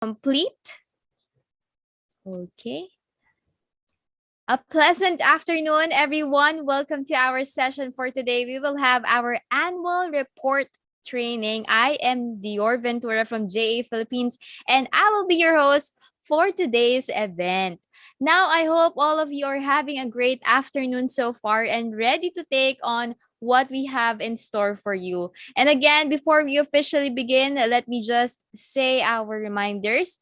complete. Okay. A pleasant afternoon, everyone. Welcome to our session for today. We will have our annual report training. I am Dior Ventura from JA Philippines, and I will be your host for today's event. Now, I hope all of you are having a great afternoon so far and ready to take on what we have in store for you. And again, before we officially begin, let me just say our reminders.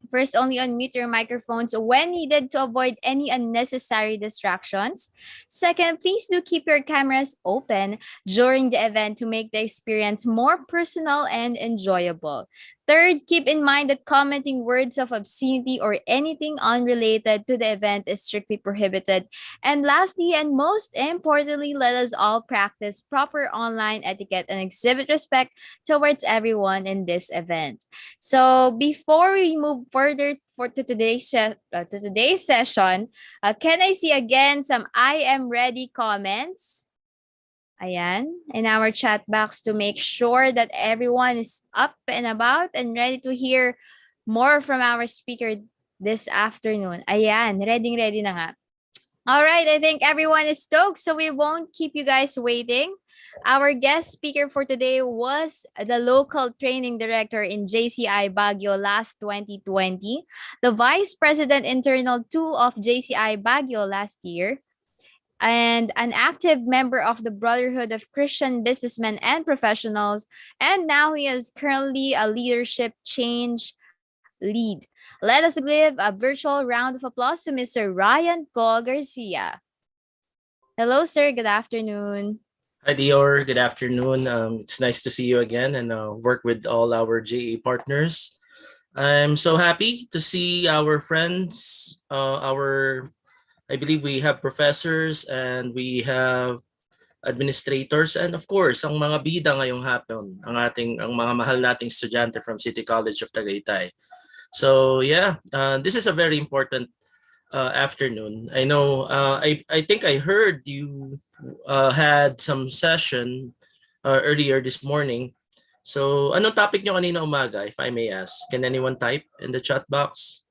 First, only unmute your microphones when needed to avoid any unnecessary distractions. Second, please do keep your cameras open during the event to make the experience more personal and enjoyable. Third, keep in mind that commenting words of obscenity or anything unrelated to the event is strictly prohibited. And lastly, and most importantly, let us all practice proper online etiquette and exhibit respect towards everyone in this event. So before we move further to today's session, can I see again some I am ready comments? Ayan, in our chat box to make sure that everyone is up and about and ready to hear more from our speaker this afternoon. Ayan, ready na nga. All right, I think everyone is stoked, so we won't keep you guys waiting. Our guest speaker for today was the local training director in JCI Baguio last 2020, the vice president internal 2 of JCI Baguio last year, and an active member of the Brotherhood of Christian Businessmen and Professionals, and now he is currently a leadership change lead. Let us give a virtual round of applause to Mr. Ryan Go Garcia. Hello, sir. Good afternoon. Hi, Dior. Good afternoon. It's nice to see you again and work with all our JA partners. I'm so happy to see our friends, I believe we have professors and we have administrators and of course, ang mga bida ngayong hapon, ang mga mahal nating estudyante from City College of Tagaytay. So yeah, this is a very important afternoon. I know, I think I heard you had some session earlier this morning. So anong topic nyo kanina umaga, if I may ask? Can anyone type in the chat box?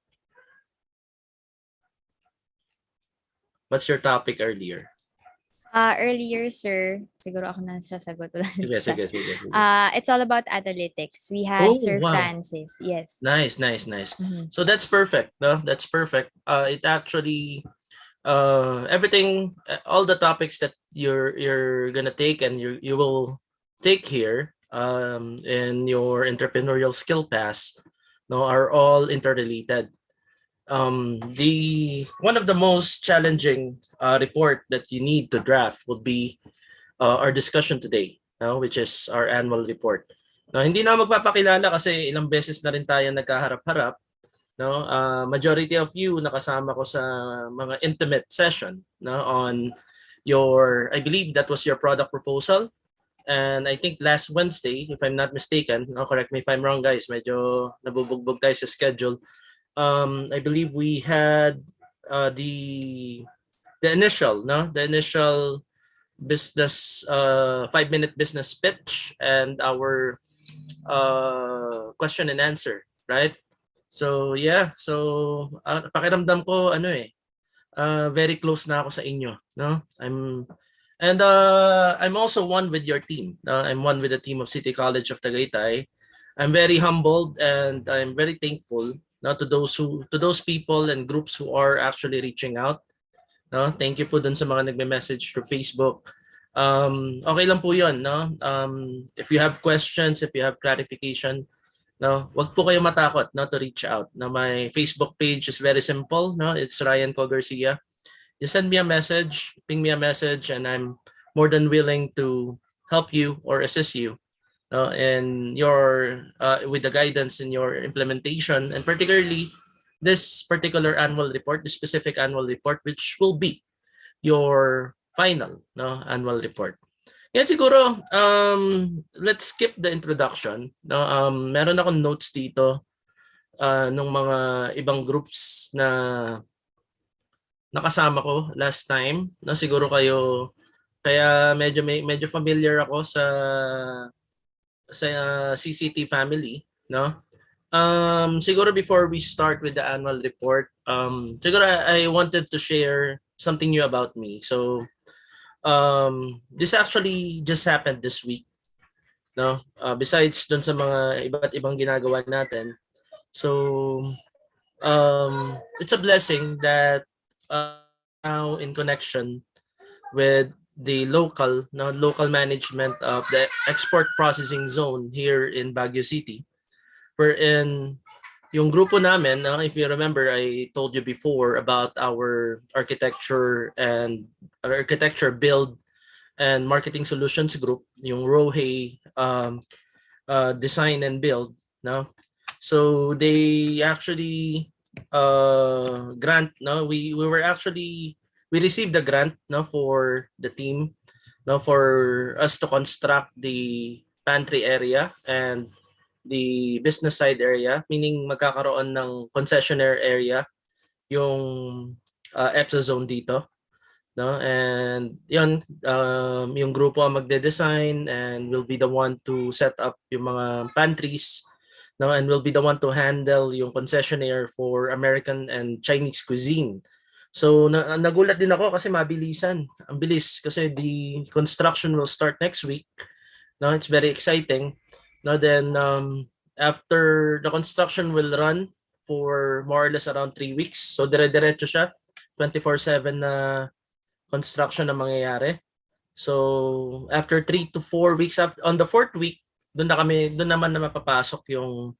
What's your topic earlier? Earlier, sir, siguro ako na sasagot. Sige. It's all about analytics. We had Sir wow. Francis. Yes. Nice. So that's perfect. No? That's perfect. It actually everything, all the topics that you're gonna take and you will take here in your entrepreneurial skill pass, no, are all interrelated. The one of the most challenging report that you need to draft would be our discussion today, no, which is our annual report. No, hindi na magpapakilala kasi ilang beses na rin tayo nagkaharap-harap. No, majority of you nakasama ko sa mga intimate session, no, on your, I believe that was your product proposal. And I think last Wednesday, if I'm not mistaken, no, correct me if I'm wrong, guys, medyo nabubugbog tayo sa schedule. I believe we had the initial business 5-minute business pitch and our question and answer, right? So yeah, so pakiramdam ko very close na ako sa inyo, no? I'm also one with your team. I'm one with the team of City College of Tagaytay. I'm very humbled and I'm very thankful, no, to those people and groups who are actually reaching out. No, thank you po dun sa mga nagme-message through Facebook. Okay lang po 'yon, no? If you have questions, if you have clarification, no, wag po kayo matakot, no, to reach out. No, my Facebook page is very simple, no? It's Ryan Co Garcia. Just send me a message, ping me a message, and I'm more than willing to help you or assist you in your with the guidance in your implementation, and particularly this particular annual report, the specific annual report, which will be your final annual report. Yeah, siguro let's skip the introduction. Meron akong notes dito nung mga ibang groups na nakasama ko last time. Siguro kayo, kaya medyo familiar ako sa CCT family, no? Siguro before we start with the annual report, siguro I wanted to share something new about me. So, this actually just happened this week, no? Besides dun sa mga iba't ibang ginagawa natin. So, it's a blessing that now in connection with the local management of the export processing zone here in Baguio City, wherein yung grupo namin, if you remember, I told you before about our architecture build and marketing solutions group, yung Rohe design and build, no? So they actually grant, no? We received the grant, no, for the team, no, for us to construct the pantry area and the business side area, meaning magkakaroon ng concessionaire area yung EPSA zone dito, no? And yun, yung grupo ang magde-design and will be the one to set up yung mga pantries, no? And will be the one to handle yung concessionaire for American and Chinese cuisine. So nagulat din ako kasi mabilisan. Ang bilis kasi the construction will start next week. No, it's very exciting. No, then after the construction will run for more or less around 3 weeks. So dire-diretso siya. 24/7 na construction na mangyayari. So after 3 to 4 weeks, on the fourth week, doon naman na mapapasok yung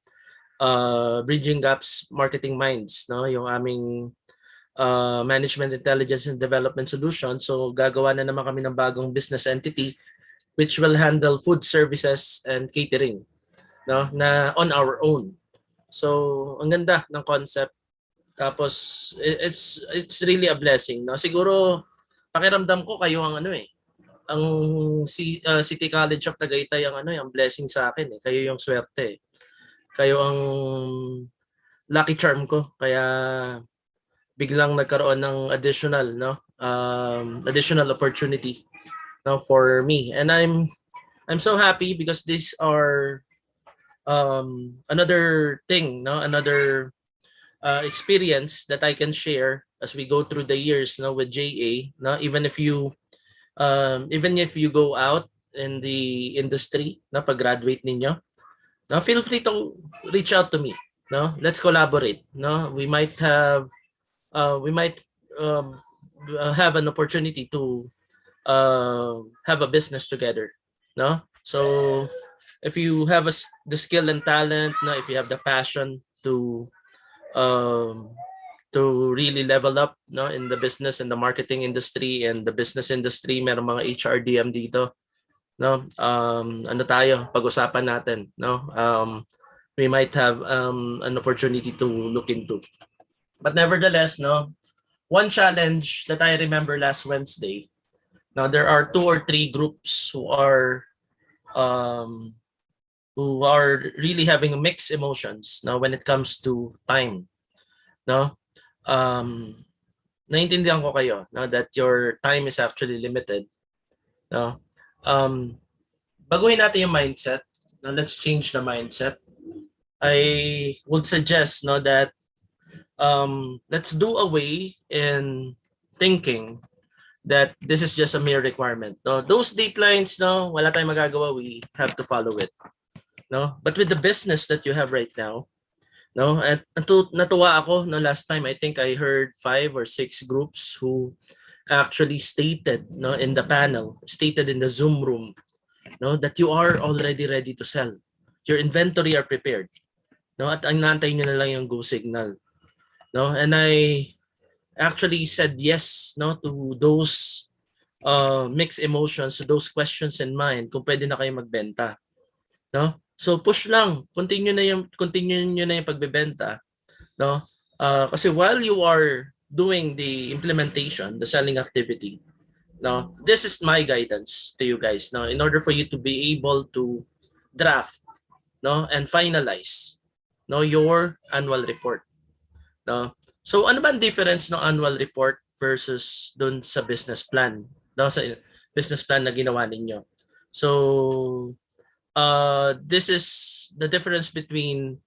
Bridging Gaps Marketing Minds, no? Yung aming Management Intelligence and Development Solution. So gagawa na naman kami ng bagong business entity which will handle food services and catering, no, na on our own. So ang ganda ng concept. Tapos it's really a blessing, no? Siguro pakiramdam ko kayo ang ang City College of Tagaytay ang ang blessing sa akin eh. Kayo yung swerte. Kayo ang lucky charm ko kaya biglang nagkaroon ng additional opportunity, no, for me. And I'm so happy because these are another thing, no, another experience that I can share as we go through the years, no, with JA, no, even if you go out in the industry, no, pag-graduate ninyo, no, feel free to reach out to me, no, let's collaborate, no, we might um, have an opportunity to have a business together, no. So if you have the skill and talent, no, if you have the passion um, to really level up, no, in the business and the marketing industry and the business industry, meron mga HRDM dito, no, ano tayo pag-usapan natin, no, we might have an opportunity to look into. But nevertheless, no, one challenge that I remember last Wednesday, now there are 2 or 3 groups um, who are really having mixed emotions now when it comes to time, no. Naiintindihan ko kayo, no, that your time is actually limited, no. Baguhin natin yung mindset. Now let's change the mindset. I would suggest, no, that let's do away in thinking that this is just a mere requirement. No, those deadlines, no, wala tayong magagawa. We have to follow it. No, but with the business that you have right now, no, at natuwa ako no last time. I think I heard 5 or 6 groups who actually stated, no, in the panel, stated in the Zoom room, no, that you are already ready to sell. Your inventory are prepared. No, at ang nantay nyo na lang yung go signal. No, and I actually said yes, no, to those mixed emotions, to those questions in mind, kung pwede na kayo magbenta, no. So push lang, continue nyo na yung pagbebenta, no. Kasi while you are doing the implementation, the selling activity, no, this is my guidance to you guys, no, in order for you to be able to draft, no, and finalize, no, your annual report, no. So ano ba ang difference ng annual report versus dun sa business plan, no, sa business plan na ginawa ninyo? So this is the difference between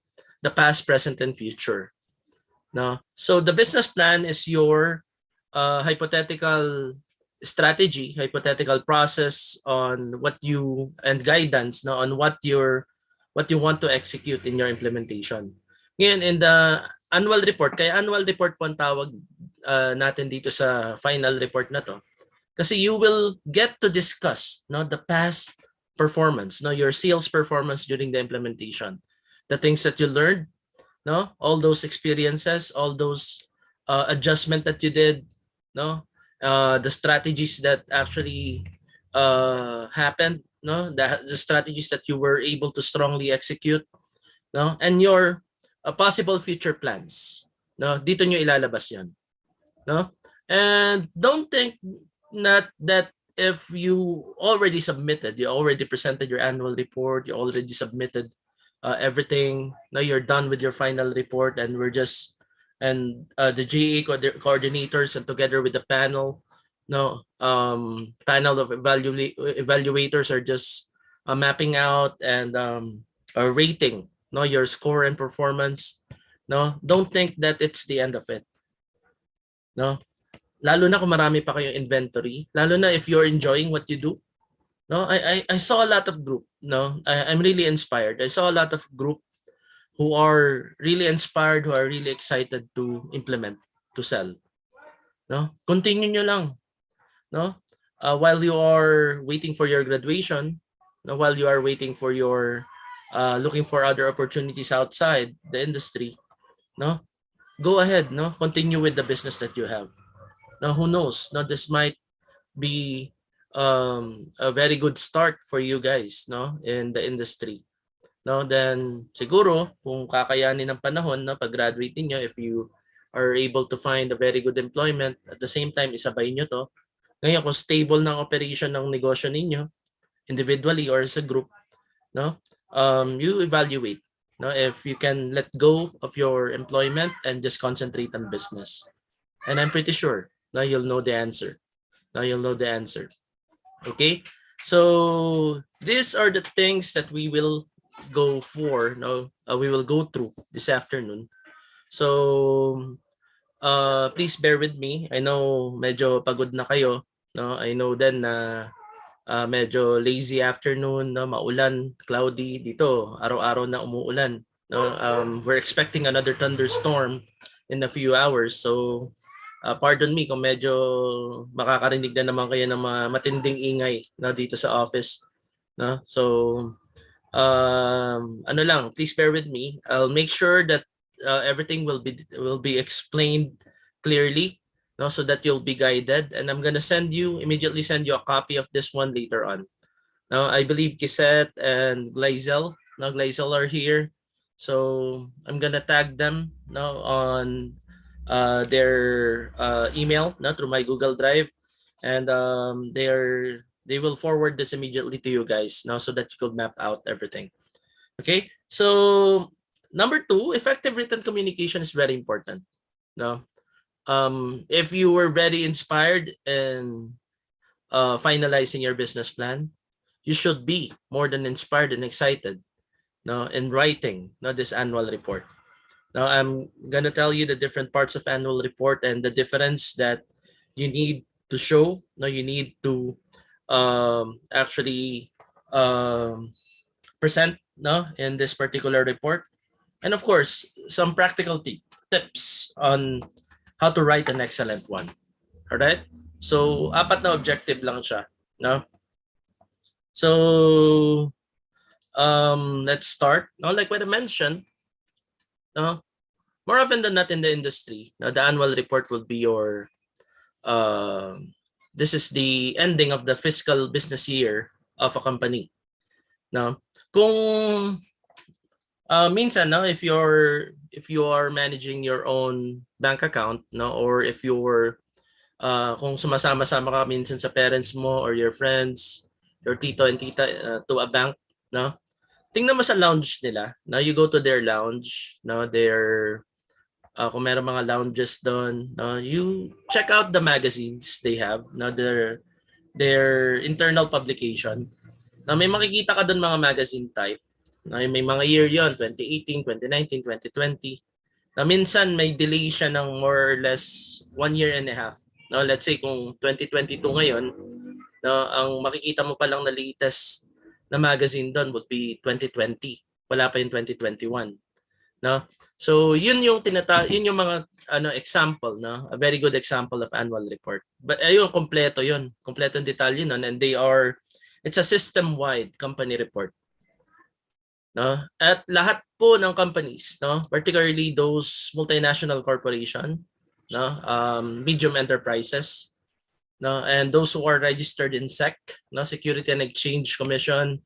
the past, present, and future. No? So the business plan is your hypothetical strategy, hypothetical process on what you and guidance no on what you want to execute in your implementation. Ngayon in the annual report, kaya annual report po ang tawag natin dito sa final report na to. Kasi you will get to discuss no the past performance, no your sales performance during the implementation. The things that you learned, no all those experiences, all those adjustment that you did, no the strategies that actually happened, no the strategies that you were able to strongly execute, no and your possible future plans, no dito nyo ilalabas yan, no and don't think not that if you already submitted, you already presented your annual report, you already submitted everything, now you're done with your final report and we're just and the GA coordinators and together with the panel, no panel of evaluators are just mapping out and rating no your score and performance. No, don't think that it's the end of it, no lalo na kung marami pa kayong inventory, lalo na if you're enjoying what you do. No, I saw a lot of group. No, I'm really inspired. I saw a lot of group who are really inspired, who are really excited to implement, to sell. No, continue nyo lang. No, while you are waiting for your graduation, no, while you are waiting for your looking for other opportunities outside the industry. No, go ahead. No, continue with the business that you have. Now, who knows? No, this might be a very good start for you guys no in the industry, no then siguro kung kakayanin ng panahon na pag-graduate niyo, if you are able to find a very good employment at the same time isabay niyo to, ngayon kung stable ng operation ng negosyo ninyo individually or as a group, no you evaluate no if you can let go of your employment and just concentrate on business, and I'm pretty sure now you'll know the answer. Okay, so these are the things that we will go for. No, we will go through this afternoon. So please bear with me. I know medyo pagod na kayo. No, I know then na medyo lazy afternoon. No, maulan, cloudy dito. Araw-araw na umuulan. No, we're expecting another thunderstorm in a few hours. So pardon me kung medyo makakarinig na naman kayo ng mga matinding ingay na dito sa office, no? So ano lang, please bear with me. I'll make sure that everything will be explained clearly, no, so that you'll be guided, and I'm gonna immediately send you a copy of this one later on. Now I believe Kisette and Glazel are here, so I'm gonna tag them now on their email through my Google Drive, and they will forward this immediately to you guys now so that you could map out everything. Okay, so number 2, effective written communication is very important. No, if you were very inspired in finalizing your business plan, you should be more than inspired and excited in writing this annual report. Now I'm gonna tell you the different parts of annual report and the difference that you need to show. No, you need to actually present in this particular report, and of course some practical tips on how to write an excellent one. All right. So 4 na objective lang siya. No. So let's start. No, like what I mentioned. No, more often than not in the industry, the annual report will be your this is the ending of the fiscal business year of a company. No, kung minsan if you are managing your own bank account, or if you're kung sumasama-sama ka minsan sa parents mo or your friends, your tito and tita to a bank, no, tingnan mo sa lounge nila. Now you go to their lounge, their kung meron mga lounges doon, you check out the magazines they have, their internal publication. Now may makikita ka doon mga magazine type. May mga year yon, 2018, 2019, 2020. Na minsan may delay siya ng more or less 1 year and a half. No, let's say kung 2022 ngayon, no, ang makikita mo pa lang na latest na magazine doon would be 2020. Wala pa yung 2021. No? So yun yung yun yung mga example, no? A very good example of annual report. But ayun, kompleto yun. Kompleto yung detalye nun, and it's a system-wide company report. No? At lahat po ng companies, no, particularly those multinational corporation, no, medium enterprises, no, and those who are registered in SEC, no, Security and Exchange Commission,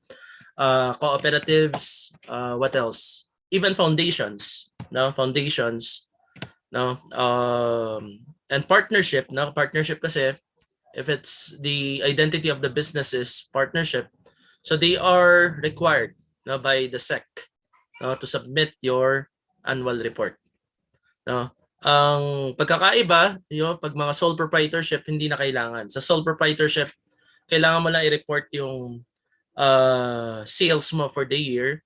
cooperatives, what else? Even foundations, no, and partnership, no, partnership kasi if it's the identity of the business is partnership, so they are required, no, by the SEC, no, to submit your annual report. No? Ang pagkakaiba, pag mga sole proprietorship, hindi na kailangan. Sa sole proprietorship, kailangan mo lang i-report yung sales mo for the year,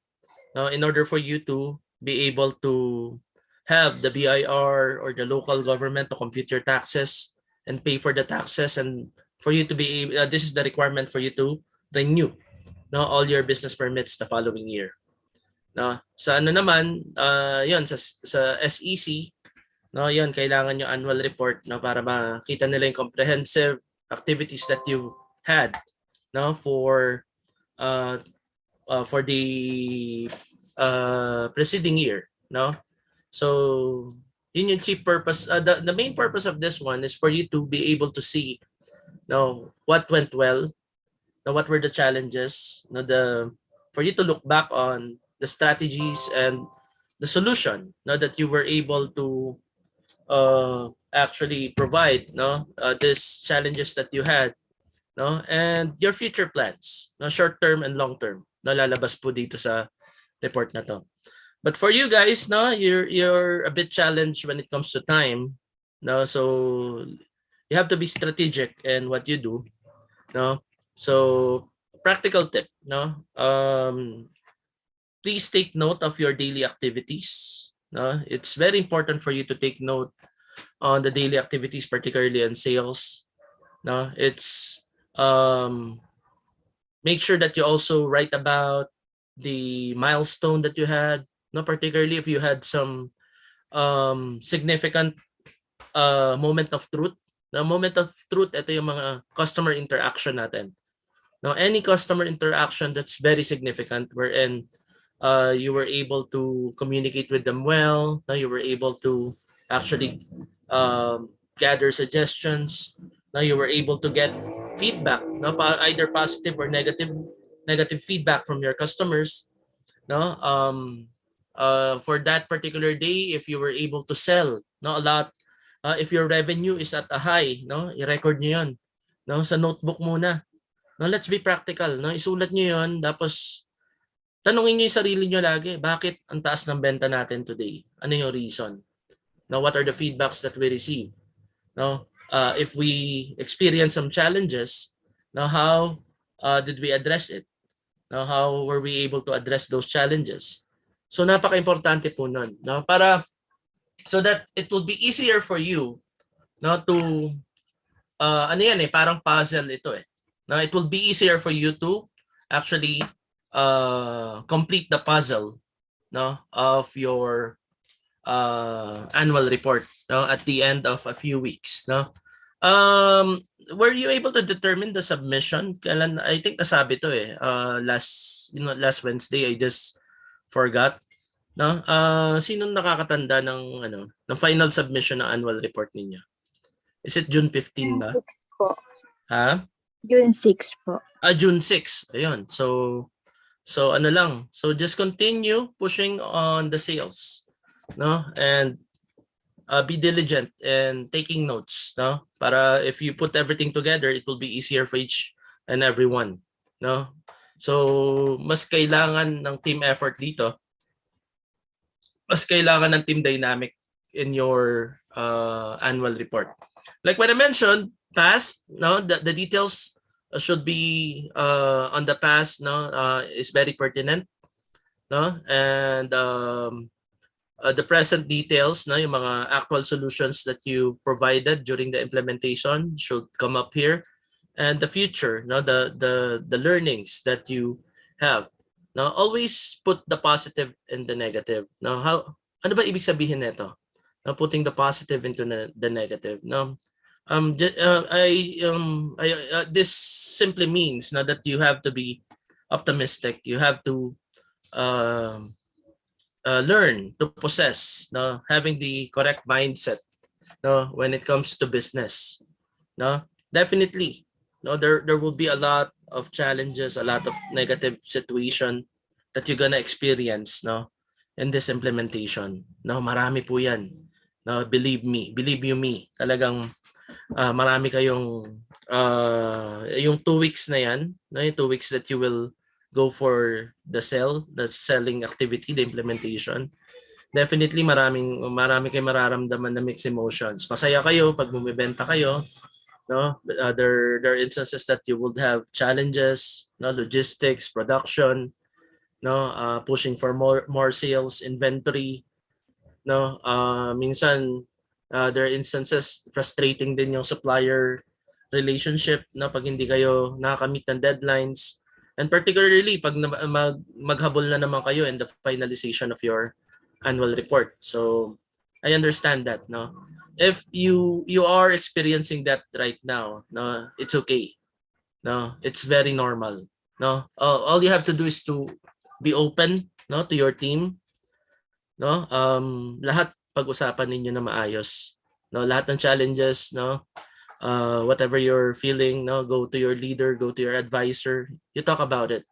no, in order for you to be able to have the BIR or the local government to compute your taxes and pay for the taxes, and for you to be this is the requirement for you to renew, no, all your business permits the following year. No, sa ano naman, yon sa SEC, no, yon kailangan yung annual report, no, para makita nila yung comprehensive activities that you had, no, for the preceding year, no. So yun yung chief purpose. The main purpose of this one is for you to be able to see, no, what went well, no, what were the challenges, no, for you to look back on the strategies and the solution, no, that you were able to actually provide, no, these challenges that you had, no, and your future plans, no, short term and long term, no, lalabas po dito sa report na to. But for you guys, no, you're a bit challenged when it comes to time, no, so you have to be strategic in what you do, no. So practical tip, no, please take note of your daily activities, no. It's very important for you to take note on the daily activities, particularly on sales, no. It's make sure that you also write about the milestone that you had, no, particularly if you had some significant moment of truth. The moment of truth, ito yung mga customer interaction natin. Now, any customer interaction that's very significant, wherein you were able to communicate with them well, now you were able to actually gather suggestions, now you were able to get feedback, no, either positive or negative feedback from your customers, no, for that particular day, if you were able to sell, no, a lot, if your revenue is at a high, no, i-record nyo yun, no, sa notebook muna. No, let's be practical, no, isulat nyo yun, tapos tanungin nyo yung sarili nyo lagi, bakit ang taas ng benta natin today? Ano yung reason? No, what are the feedbacks that we receive? No, if we experience some challenges, now how did we address it? Now, how were we able to address those challenges? So napaka-importante po nun, no, para so that it will be easier for you, no, to ano yan parang puzzle ito no, it will be easier for you to actually complete the puzzle, no, of your annual report, no, at the end of a few weeks, no. Were you able to determine the submission? Kailan? I think nasabi to last Wednesday. I just forgot, no. Sino nakakatanda ng final submission ng annual report ninyo? Is it June 15 ba? June 6 po. Ha? June 6 po. June 6. Ayun. So ano lang. So just continue pushing on the sales, no? And be diligent and taking notes, no? Para if you put everything together, it will be easier for each and everyone, no? So mas kailangan ng team effort dito. Mas kailangan ng team dynamic in your annual report. Like what I mentioned, past, no, the details should be on the past, no, is very pertinent. no, and the present details, no, yung mga actual solutions that you provided during the implementation should come up here, and the future, no, the learnings that you have. Now, always put the positive and the negative. Now, ano ba ibig sabihin nito? Now, putting the positive into the negative. Now, this simply means now that you have to be optimistic. You have to um, learn to possess, no, having the correct mindset, no, when it comes to business. No, definitely, no, there will be a lot of challenges, a lot of negative situation that you're gonna experience, no, in this implementation. No, marami po yan. No, believe you me, talagang marami kayong yung 2 weeks na yan, no, yung 2 weeks that you will go for the selling activity, the implementation. Definitely marami kayong mararamdaman na mixed emotions. Masaya kayo pag bumibenta kayo, no? There are instances that you would have challenges, no, logistics, production, no, pushing for more sales, inventory, no. Minsan there are instances frustrating din yung supplier relationship, no, pag hindi kayo nakakamit ng deadlines, and particularly pag maghabol na naman kayo in the finalization of your annual report. So I understand that, no. If you are experiencing that right now, no, it's okay. No, it's very normal. No, all you have to do is to be open, no, to your team, no. Lahat pag-usapan ninyo na maayos. No, lahat ng challenges, no, whatever you're feeling, no, go to your leader, go to your advisor, you talk about it,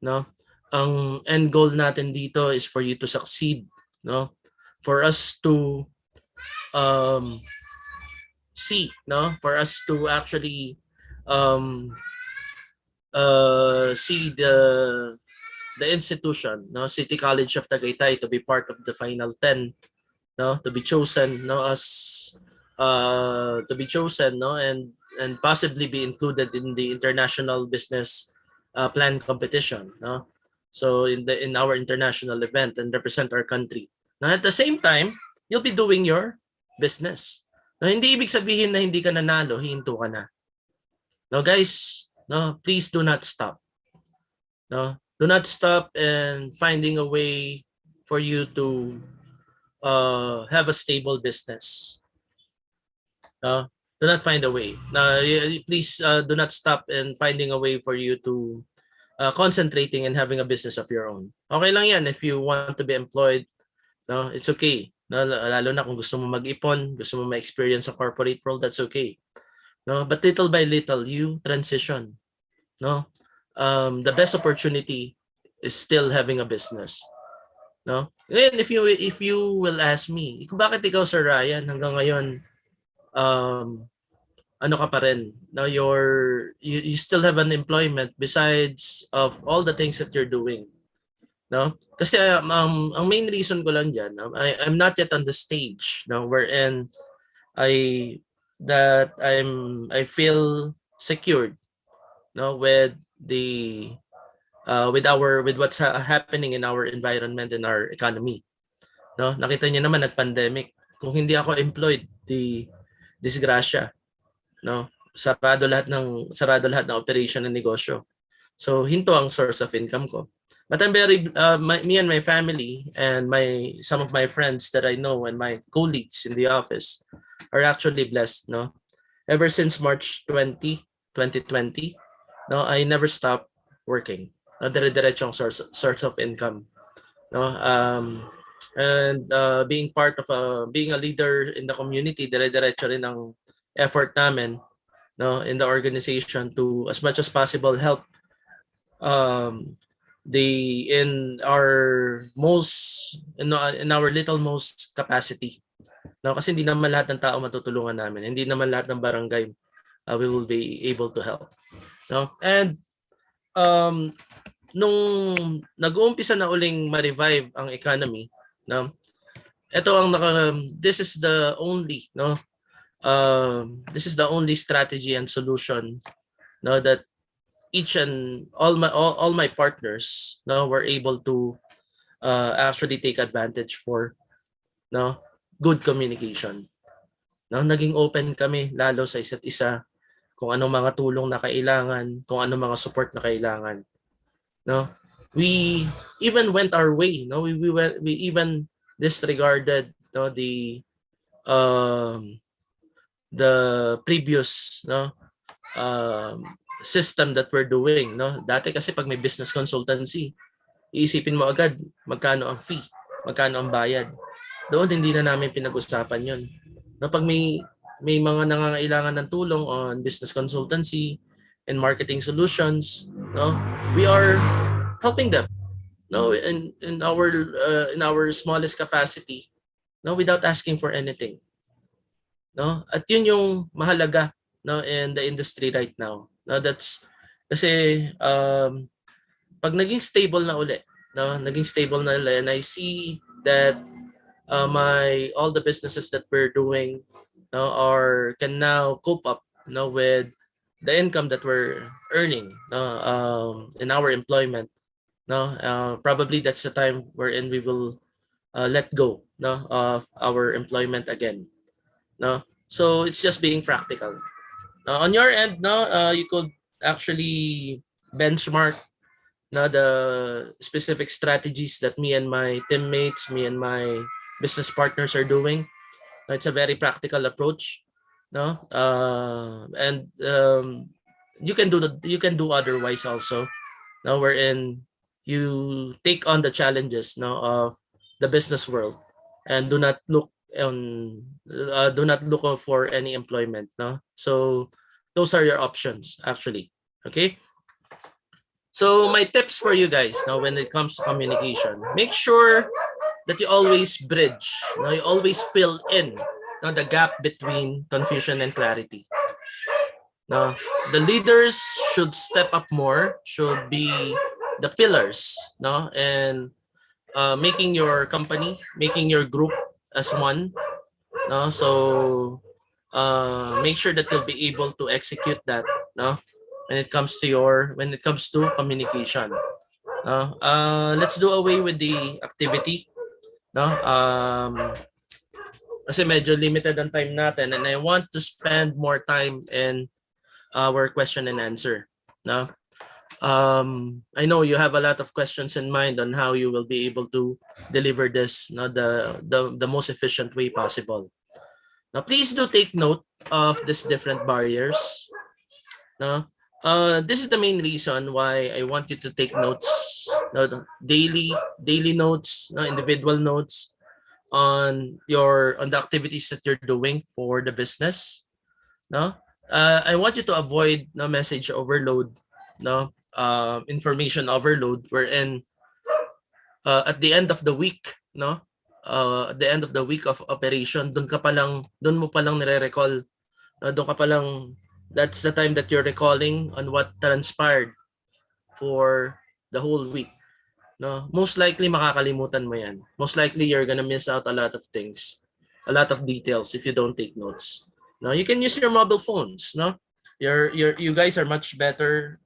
no. Ang end goal natin dito is for you to succeed, no, for us to see, no, for us to actually see the institution, no, City College of Tagaytay, to be part of the final 10, no, to be chosen, no, as to be chosen, no, and possibly be included in the international business plan competition, no. So in our international event and represent our country. Now at the same time, you'll be doing your business. No, hindi ibig sabihin na hindi ka nanalo, hihinto ka na. No, guys, no, please do not stop. No, do not stop and finding a way for you to have a stable business. Do not find a way. Please do not stop in finding a way for you to concentrating and having a business of your own. Okay lang yan if you want to be employed. No, it's okay. No, lalo na kung gusto mo mag-ipon, gusto mo ma-experience sa corporate world, that's okay. No, but little by little you transition. No, the best opportunity is still having a business. No, ngayon if you will ask me, bakit ikaw, Sir Ryan, hanggang ngayon ano ka pa rin? No, you still have an employment besides of all the things that you're doing. No? Kasi ang main reason ko lang diyan, I'm not yet on the stage, no, wherein I feel secured, no, with the with what's happening in our environment, in our economy. No, nakita niyo naman nag-pandemic. Kung hindi ako employed, disgrasya, no? Sarado lahat ng operation ng negosyo. So hinto ang source of income ko. But I'm very me and my family and some of my friends that I know and my colleagues in the office are actually blessed, no? Ever since March 2020, no, I never stopped working. Dire-diretsong source of income, no? And being part of being a leader in the community, dire-diretso rin ang effort namin, no, in the organization to as much as possible help in our little most capacity, no, kasi hindi naman lahat ng tao matutulungan namin, hindi naman lahat ng barangay we will be able to help, no. And nung nag-uumpisa na uling ma-revive ang economy, no, ito ang this is the only, no, this is the only strategy and solution, no, that each and all my partners, no, were able to actually take advantage for, no, good communication. No, naging open kami lalo sa isa't isa kung anong mga tulong na kailangan, kung anong mga support na kailangan. No, we even went our way. No, we even disregarded, no, um, the previous, no, um, system that we're doing. No, dati kasi pag may business consultancy, iisipin mo agad magkano ang fee, magkano ang bayad. Doon hindi na namin pinag-usapan 'yon. No, pag may mga nangangailangan ng tulong on business consultancy and marketing solutions, no, we are helping them, no, in our smallest capacity, no, without asking for anything, no, at yun yung mahalaga, no, in the industry right now. No, that's kasi pag naging stable na uli, no, naging stable na uli, and I see that my all the businesses that we're doing, no, are can now cope up, no, with the income that we're earning, no, in our employment. No, probably that's the time wherein we will let go, no, of our employment again. No, so it's just being practical. On your end, no, you could actually benchmark, no, the specific strategies that me and my teammates, me and my business partners are doing. It's a very practical approach, no, and you can do otherwise also, no, wherein you take on the challenges, no, of the business world and do not look for any employment, no. So those are your options actually. Okay, so my tips for you guys now when it comes to communication, make sure that you always bridge, no, you always fill in, no, the gap between confusion and clarity. Now, the leaders should step up more, should be the pillars, no, and making your company, making your group as one, no. So make sure that you'll be able to execute that, no, when it comes to communication. No, let's do away with the activity, no. Kasi medyo limited ang time natin, and I want to spend more time in our question and answer. No, I know you have a lot of questions in mind on how you will be able to deliver this, no, the most efficient way possible. Now, please do take note of these different barriers. No, this is the main reason why I want you to take notes, no, daily notes, no, individual notes on the activities that you're doing for the business. No, I want you to avoid no message overload, no, information overload, wherein at the end of the week, no, at the end of the week of operation, doon mo pa lang nire-recall, that's the time that you're recalling on what transpired for the whole week. No, most likely makakalimutan mo yan. Most likely you're gonna miss out a lot of things, a lot of details if you don't take notes. No, you can use your mobile phones. No, you guys are much better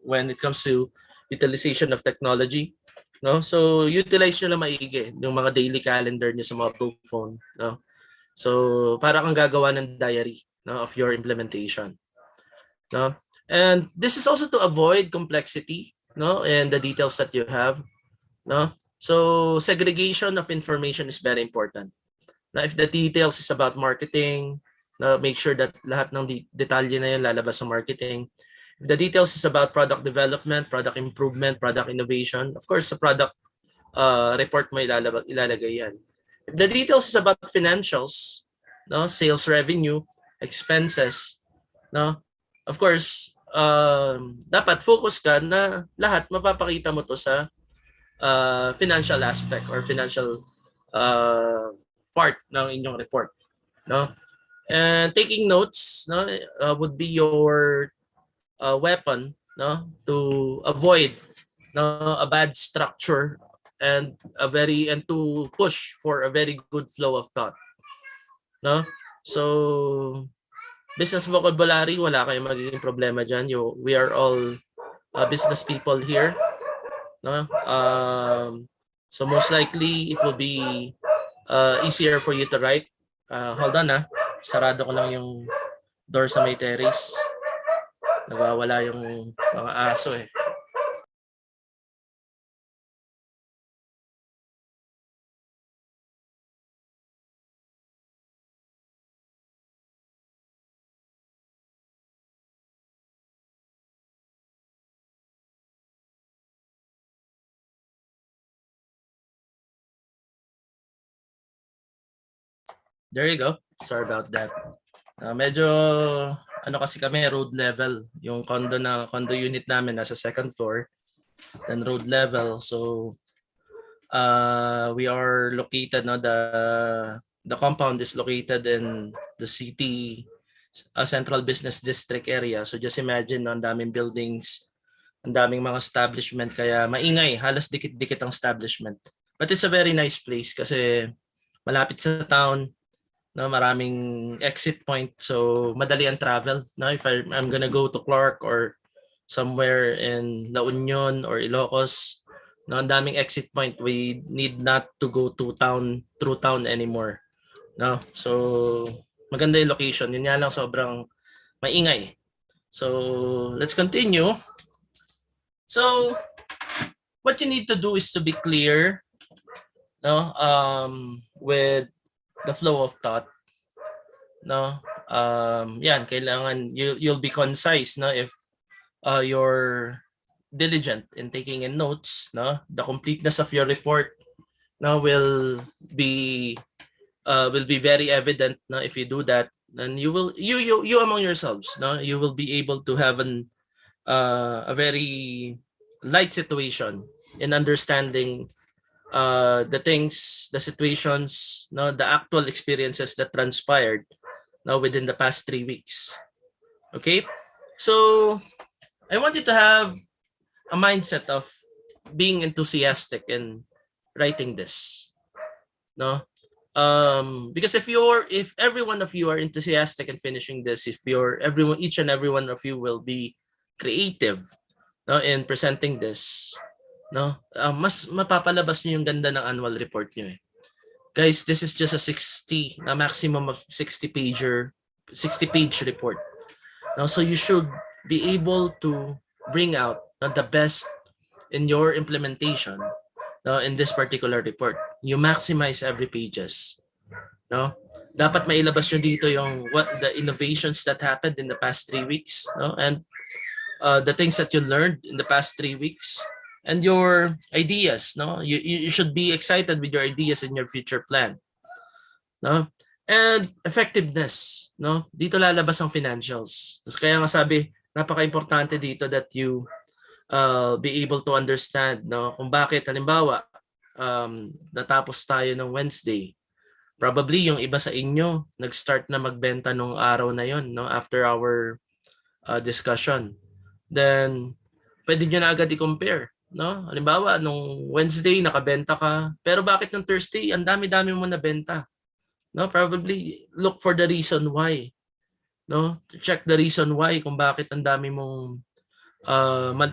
when it comes to utilization of technology. No, so utilize nyo lang maigi yung mga daily calendar nyo sa mobile phone. No, so para kang gagawa ng diary, no, of your implementation. No, and this is also to avoid complexity, no, and the details that you have, no. So segregation of information is very important. Now, if the details is about marketing, make sure that lahat ng detalye na yun lalabas sa marketing. If the details is about product development, product improvement, product innovation, of course, sa product report mo ilalagay yan. If the details is about financials, no, sales revenue, expenses, no, of course, dapat focus ka na lahat mapapakita mo to sa financial aspect or financial part ng inyong report, no. And taking notes, no, would be your weapon, no, to avoid, no, a bad structure and to push for a very good flow of thought, no. So business vocabulary, wala kayong magiging problema dyan. We are all business people here, no. So most likely, it will be easier for you to write. Hold on sarado ko lang yung door sa may terrace. Nagwawala yung mga aso eh. There you go. Sorry about that. Medyo ano kasi kami road level, yung condo unit namin nasa second floor, then road level. So we are located the compound is located in the city central business district area. So just imagine ang daming buildings, ang daming mga establishment kaya maingay, halos dikit-dikit ang establishment. But it's a very nice place kasi malapit sa town. No, maraming exit point, so madali ang travel. No, if I'm gonna go to Clark or somewhere in La Union or Ilocos, no, ang daming exit point. We need not to go through town anymore. No, so maganda yung location. Yun nga lang sobrang maingay. So let's continue. So what you need to do is to be clear, no, with the flow of thought. No, yan, kailangan you'll be concise, no, if you're diligent in taking in notes, no, the completeness of your report, no, will be very evident, no, if you do that, then you among yourselves, no, you will be able to have a very light situation in understanding the things, the situations, no, the actual experiences that transpired now within the past 3 weeks. Okay, so I want you to have a mindset of being enthusiastic in writing this, no, because if every one of you are enthusiastic in finishing this, if each and every one of you will be creative, no, in presenting this, no, mas mapapalabas niyo yung ganda ng annual report niyo eh. Guys, this is just a maximum of 60 page report. Now, so you should be able to bring out the best in your implementation, no, in this particular report. You maximize every pages. No? Dapat mailabas nyo dito yung the innovations that happened in the past 3 weeks, no? And the things that you learned in the past 3 weeks. And your ideas, no? You should be excited with your ideas and your future plan, no? And effectiveness, no? Dito lalabas ang financials. Kaya nga sabi, napaka-importante dito that you be able to understand, no, kung bakit halimbawa natapos tayo ng Wednesday. Probably yung iba sa inyo nag-start na magbenta nung araw na yon, no, after our discussion. Then pwede nyo na agad i-compare. No? Halimbawa, nung Wednesday, nakabenta ka. Pero bakit ng Thursday, ang dami-dami mo nabenta? No? Probably, look for the reason why. No? Check the reason why kung bakit ang dami mong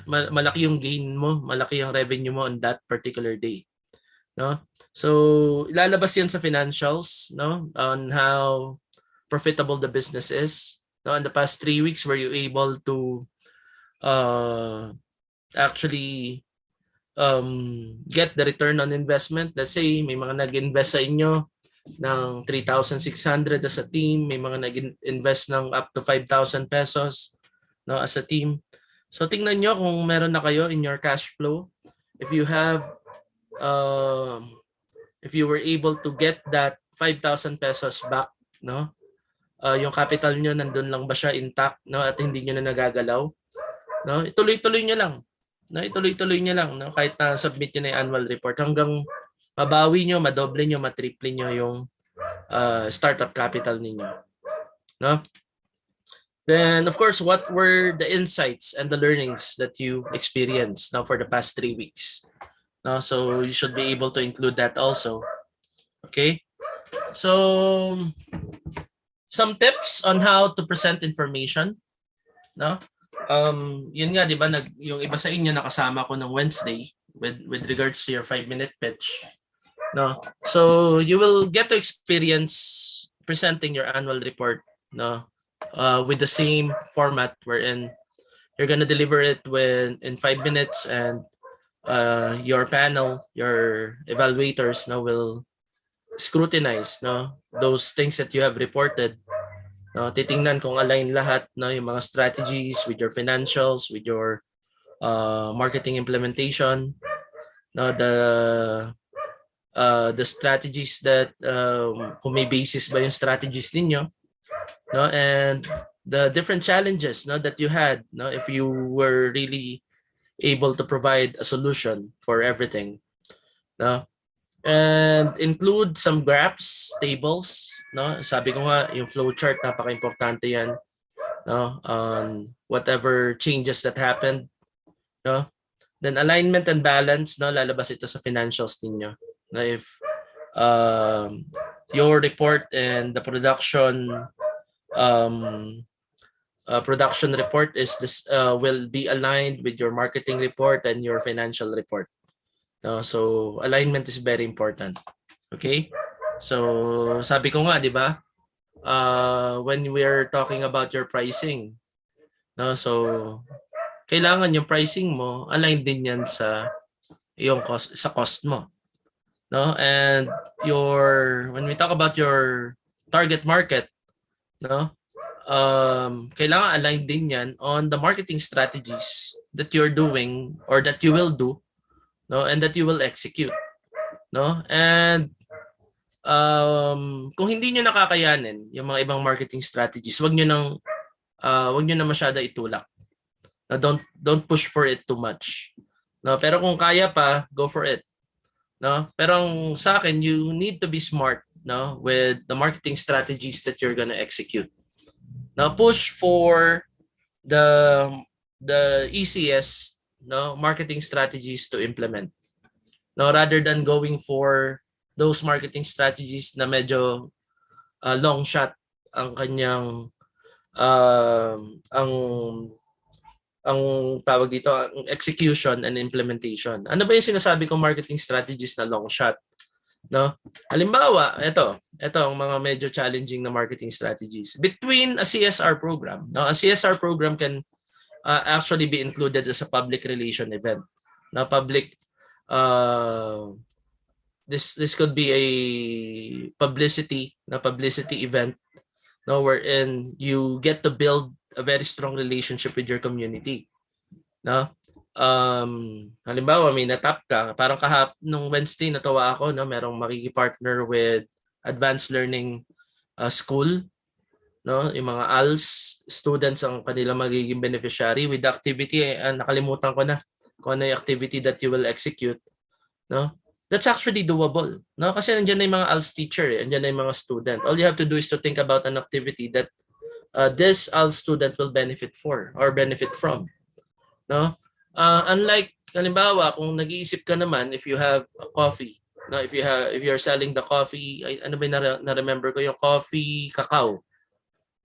malaki yung gain mo, malaki yung revenue mo on that particular day. No? So, ilalabas yan sa financials, no? On how profitable the business is. No? In the past 3 weeks, were you able to actually get the return on investment? Let's say may mga nag-invest sa inyo ng 3,600 as a team, may mga nag-invest ng up to 5,000 pesos, no, as a team. So tingnan nyo kung meron na kayo in your cash flow. If you have if you were able to get that 5,000 pesos back, no, yung capital nyo nandun lang ba siya intact, no, at hindi nyo na nagagalaw, no, ituloy-tuloy nyo lang. No, ituloy-tuloy nyo lang, no? Kahit na submit nyo na yung annual report hanggang mabawi nyo, madoble nyo, matriple nyo yung startup capital ninyo. No? Then, of course, what were the insights and the learnings that you experienced now for the past 3 weeks? No? So, you should be able to include that also. Okay? So, some tips on how to present information. No? Yun nga, di ba, yung iba sa inyo nakasama ko ng Wednesday, with regards to your 5-minute pitch. No, so you will get to experience presenting your annual report. No, with the same format wherein you're gonna deliver it in 5 minutes, and your panel, your evaluators, no, will scrutinize, no, those things that you have reported. No, titingnan kung align lahat, no, yung mga strategies with your financials, with your marketing implementation, no, the strategies that kung may basis ba yung strategies ninyo, no, and the different challenges, no, that you had, no, if you were really able to provide a solution for everything, no, and include some graphs, tables, no, sabi ko nga yung flow chart, napaka-importante yan, no, on whatever changes that happened, no. Then alignment and balance, no, lalabas ito sa financials ninyo. Na if your report and the production report is this will be aligned with your marketing report and your financial report. No, so alignment is very important. Okay? So sabi ko nga, di ba? When we're talking about your pricing, no, so kailangan yung pricing mo align din yan sa yung cost mo. No, and when we talk about your target market, no, kailangan align din yan on the marketing strategies that you're doing or that you will do, no, and that you will execute, no. And kung hindi niyo nakakayanin yung mga ibang marketing strategies, wag niyo na masyado itulak. No, don't push for it too much. No, pero kung kaya pa, go for it. No, pero sa akin, you need to be smart, no, with the marketing strategies that you're gonna execute. Now push for the ECS, no, marketing strategies to implement. No, rather than going for those marketing strategies na medyo long shot ang kanyang ang tawag dito, ang execution and implementation. Ano ba yung sinasabi kong marketing strategies na long shot? No? Halimbawa, ito ang mga medyo challenging na marketing strategies. Between a CSR program, no? A CSR program can actually be included as a public relation event. No, this could be a publicity event, no, wherein you get to build a very strong relationship with your community. No? Halimbawa, may natap ka. Parang nung Wednesday, natawa ako, no? Merong makikipartner with advanced learning school. No? Yung mga ALS students ang kanilang magiging beneficiary with activity. Nakalimutan ko na kung ano yung activity that you will execute. No? That's actually doable. No? Kasi nandiyan na yung mga ALS teacher. Nandiyan na yung mga student. All you have to do is to think about an activity that this ALS student will benefit from. No? Unlike, halimbawa, kung nag-iisip ka naman, if you have a coffee, no, if you're selling the coffee, ano ba na-remember ko, yung coffee cacao,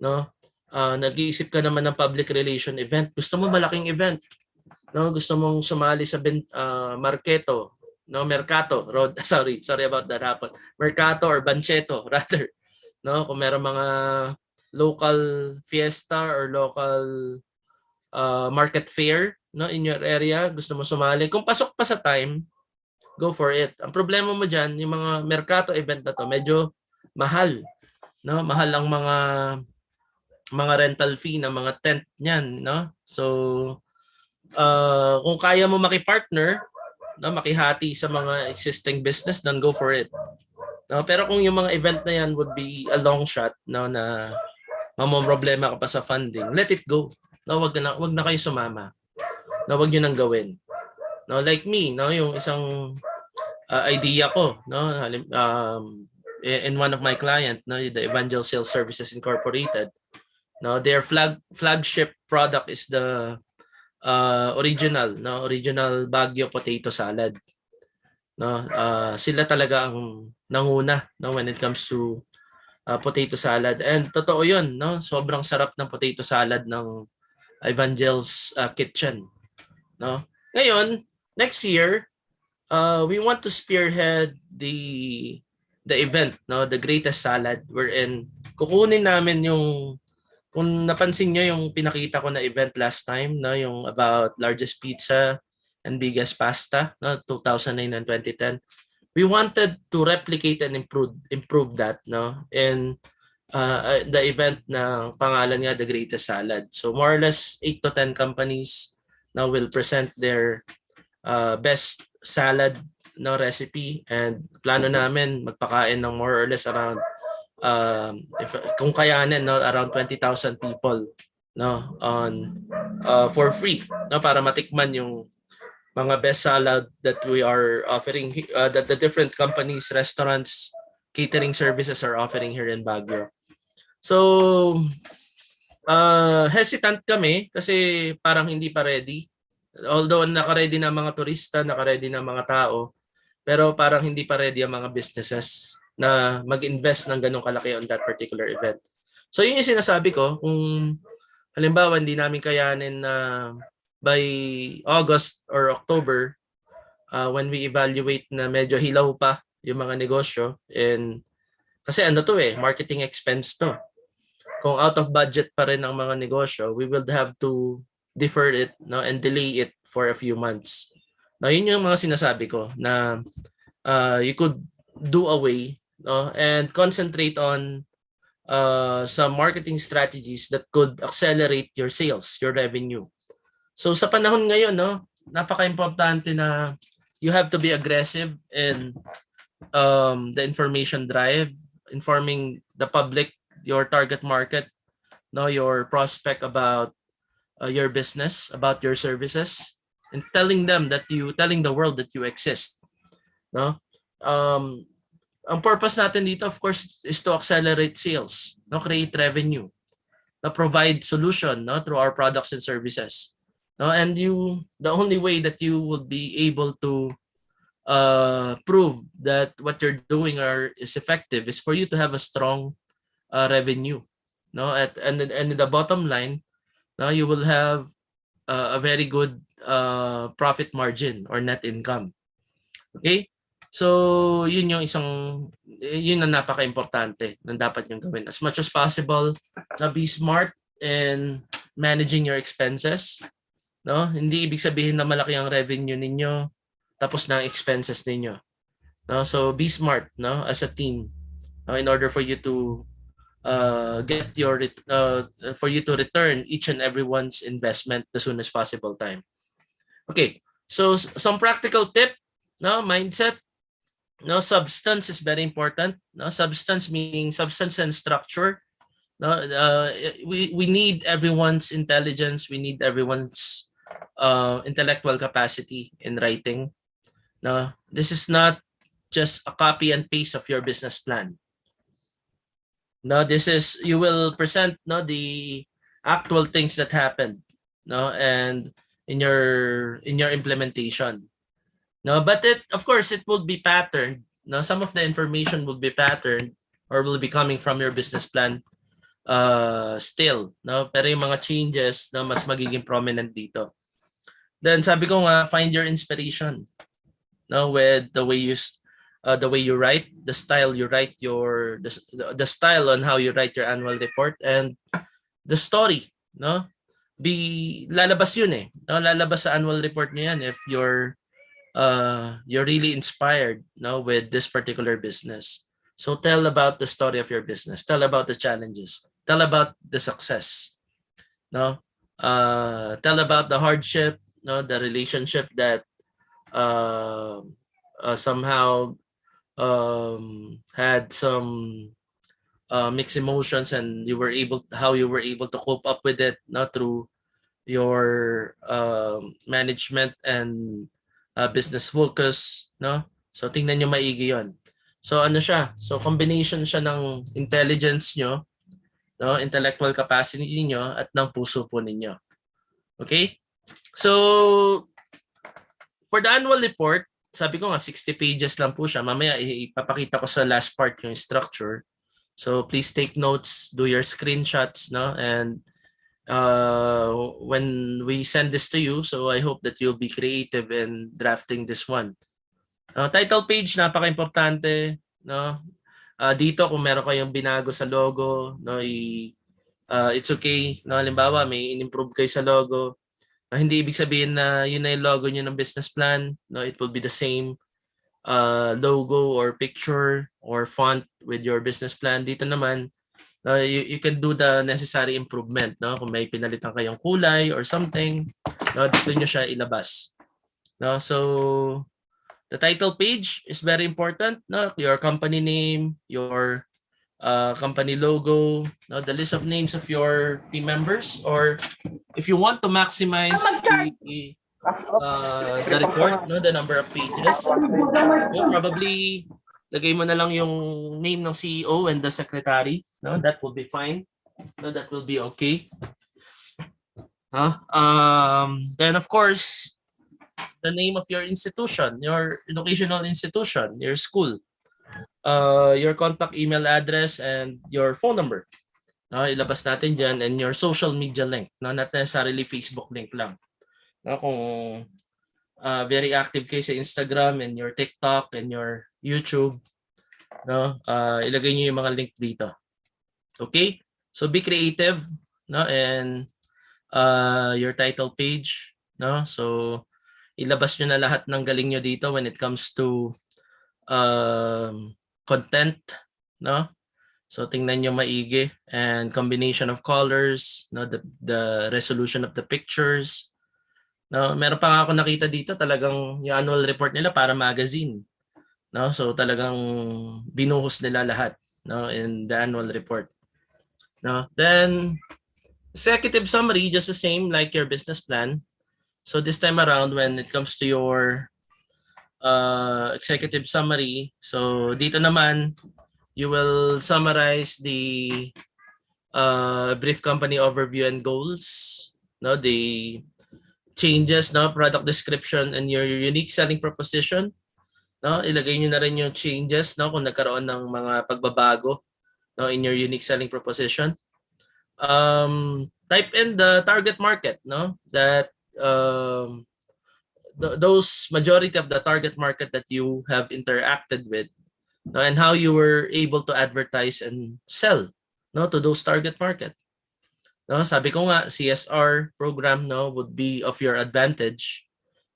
no? Nag-iisip ka naman ng public relation event, gusto mo malaking event, no? Gusto mong sumali sa Mercato road, sorry about that happen. Mercato or Bancheto rather, no? Kung meron mga local fiesta or local market fair, no, in your area, gusto mo sumali, kung pasok pa sa time, go for it. Ang problema mo diyan, yung mga Mercato event na to, medyo mahal, no? Mahal ang mga rental fee ng mga tent niyan, no? So kung kaya mo makipartner, no, makihati sa mga existing business, then go for it. No, pero kung yung mga event na yan would be a long shot, no, na problema ka pa sa funding, let it go. No, wag na kayo sumama. No, wag niyo nang gawin. No, like me, no, yung isang idea ko, no, in one of my client, no, the Evangel Sales Services Incorporated, no, their flagship product is the original Baguio potato salad. No, sila talaga ang nanguna, no, when it comes to potato salad. And totoo 'yun, no? Sobrang sarap ng potato salad ng Evangel's Kitchen, no? Ngayon, next year, we want to spearhead the event, no, the greatest salad, wherein kukunin namin yung, kung napansin nyo yung pinakita ko na event last time, no, yung about largest pizza and biggest pasta, no, 2009 and 2010. We wanted to replicate and improve that, no, and the event na pangalan nga the greatest salad. So more or less 8 to 10 companies now will present their best salad, no, recipe, and plano namin magpakain ng more or less around kung kayanin, no, around 20,000 people, no, on for free, no, para matikman yung mga best salad that we are offering, that the different companies, restaurants, catering services are offering here in Baguio. So hesitant kami kasi parang hindi pa ready. Although naka-ready na mga turista, naka-ready na mga tao, pero parang hindi pa ready ang mga businesses na mag-invest ng ganong kalaki on that particular event. So yun yung sinasabi ko, kung halimbawa hindi namin kayanin na by August or October, when we evaluate na medyo hilaw pa yung mga negosyo, and kasi ano to marketing expense to. Kung out of budget pa rin ang mga negosyo, we will have to defer it, no, and delay it for a few months. Now, yun yung mga sinasabi ko na you could do away, no, and concentrate on some marketing strategies that could accelerate your sales, your revenue. So sa panahon ngayon, no, napaka-importante na you have to be aggressive in the information drive, informing the public, your target market, no, your prospect about your business, about your services, and telling the world that you exist, no. Ang purpose natin dito, of course, is to accelerate sales, no, create revenue, no, provide solution, no, through our products and services, no, and the only way that you will be able to prove that what you're doing is effective is for you to have a strong revenue, no, and the bottom line, now you will have a very good profit margin or net income. Okay? So, yun ang napaka-importante na dapat nyo gawin. As much as possible, na be smart in managing your expenses. No? Hindi ibig sabihin na malaki ang revenue ninyo, tapos na ang expenses ninyo. No? So, be smart, no, as a team, in order for you to for you to return each and everyone's investment the soonest possible time. Okay, so some practical tip, no, mindset, no, substance is very important. No, substance meaning substance and structure. No, we need everyone's intelligence. We need everyone's intellectual capacity in writing. No, this is not just a copy and paste of your business plan. No, this is, you will present, no, the actual things that happened, no, and in your implementation. No, but of course it will be patterned. No, some of the information will be patterned or will be coming from your business plan still, no, pero yung mga changes na mas magiging prominent dito. Then sabi ko nga, find your inspiration, no, with the way you write, the style you write the style on how you write your annual report, and the story, no, lalabas yun no, lalabas sa annual report niyo yan if you're really inspired, no, with this particular business. So tell about the story of your business, tell about the challenges, tell about the success, no, tell about the hardship, no, the relationship that somehow had some mixed emotions, and how you were able to cope up with it, not through your management and business focus, no. So tingnan nyo maigi yon. So ano siya? So combination siya ng intelligence nyo, no, intellectual capacity niyo at ng puso po ninyo. Okay? So for the annual report, sabi ko nga 60 pages lang po siya. Mamaya ipapakita ko sa last part yung structure. So please take notes, do your screenshots, no? And when we send this to you, so I hope that you'll be creative in drafting this one. Title page, napaka-importante, no? Dito kung meron kayong binago sa logo, no, it's okay, no? Halimbawa, may in-improve kayo sa logo. Hindi ibig sabihin na yun na yung logo niyo ng business plan, no? It will be the same logo or picture or font with your business plan. Dito naman, you can do the necessary improvement, no? Kung may pinalitan kayong kulay or something, no, dito nyo siya ilabas. No? So, the title page is very important, no? Your company name, your company logo, no? The list of names of your team members, or if you want to maximize the report, no, the number of pages, no, probably lagay mo na lang yung name ng CEO and the secretary, no? That will be fine. No, that will be okay. Then of course, the name of your institution, your educational institution, your school, your contact email address, and your phone number. No, ilabas natin dyan, and your social media link. No, not necessarily Facebook link lang. No, kung very active kayo sa Instagram and your TikTok and your YouTube, no, ilagay niyo yung mga link dito. Okay? So be creative, no, and your title page, no? So ilabas nyo na lahat ng galing nyo dito when it comes to content, no? So tingnan nyo maigi, and combination of colors, no, the resolution of the pictures. No, meron pa nga ako nakita dito, talagang yung annual report nila para magazine. No? So talagang binuhos nila lahat, no, in the annual report. No? Then executive summary, just the same like your business plan. So this time around, when it comes to your executive summary, so dito naman, you will summarize the brief company overview and goals, no, the changes, no, product description, and your unique selling proposition. No, ilagay niyo na rin yung changes, no, kung nagkaroon ng mga pagbabago, no, in your unique selling proposition. Type in the target market, no, that those majority of the target market that you have interacted with, no, and how you were able to advertise and sell, no, to those target market. No, sabi ko nga, CSR program, no, would be of your advantage.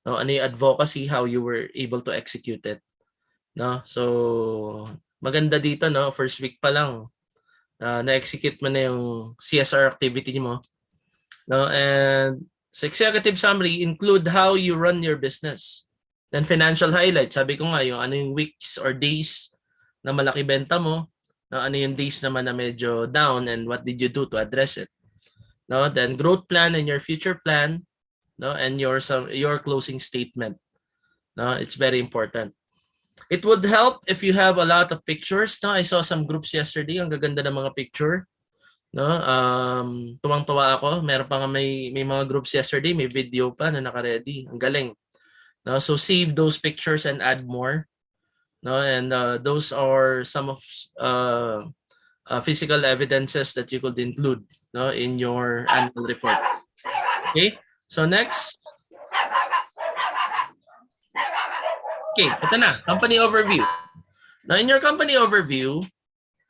No, ano yung advocacy, how you were able to execute it. No, so maganda dito, no, first week pa lang, na-execute mo na yung CSR activity mo. No, and sa executive summary, include how you run your business. Then financial highlights, sabi ko nga, yung ano yung weeks or days na malaki benta mo, no, ano yung days naman na medyo down, and what did you do to address it. No, then growth plan and your future plan, no, and your closing statement. No, it's very important. It would help if you have a lot of pictures. No, I saw some groups yesterday, ang gaganda ng mga picture. No, tuwang-tuwa ako. Meron pa nga may mga groups yesterday, may video pa na naka-ready. Ang galing. No, so save those pictures and add more. No, and those are some of physical evidences that you could include, no, in your annual report. Okay, so next. Okay, ito na, company overview. Now, in your company overview,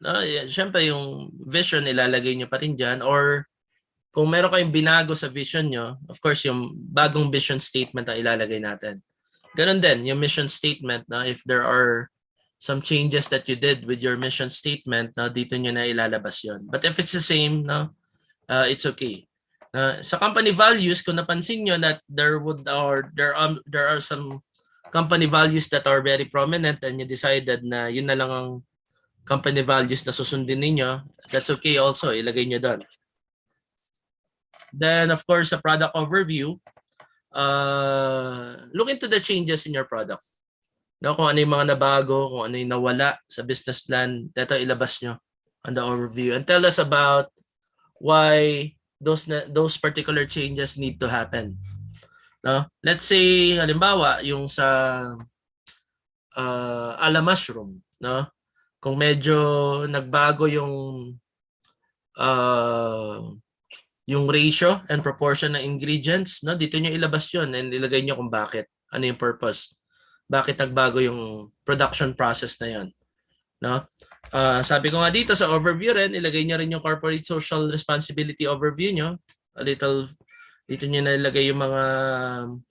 no, syempre yung vision ilalagay nyo pa rin dyan, or kung meron kayong binago sa vision nyo, of course, yung bagong vision statement ang ilalagay natin. Ganon din, yung mission statement, no, if there are some changes that you did with your mission statement, no, dito nyo na ilalabas yon. But if it's the same, no, it's okay. Sa company values, kung napansin nyo that there are some company values that are very prominent, and you decided na yun na lang ang company values na susundin ninyo, that's okay also, ilagay nyo doon. Then, of course, sa product overview, look into the changes in your product. No, kung ano yung mga nabago, kung ano yung nawala sa business plan, dito ilabas nyo on the overview, and tell us about why those particular changes need to happen. No? Let's say, halimbawa, yung sa ala mushroom, no? Kung medyo nagbago yung ratio and proportion ng ingredients, no, dito nyo ilabas yun and ilagay nyo kung bakit, ano yung purpose. bakit nagbago yung production process na yon, no? Sabi ko nga dito sa overview rin, ilagay niyo rin yung corporate social responsibility overview nyo. A little, dito niyo na ilagay yung mga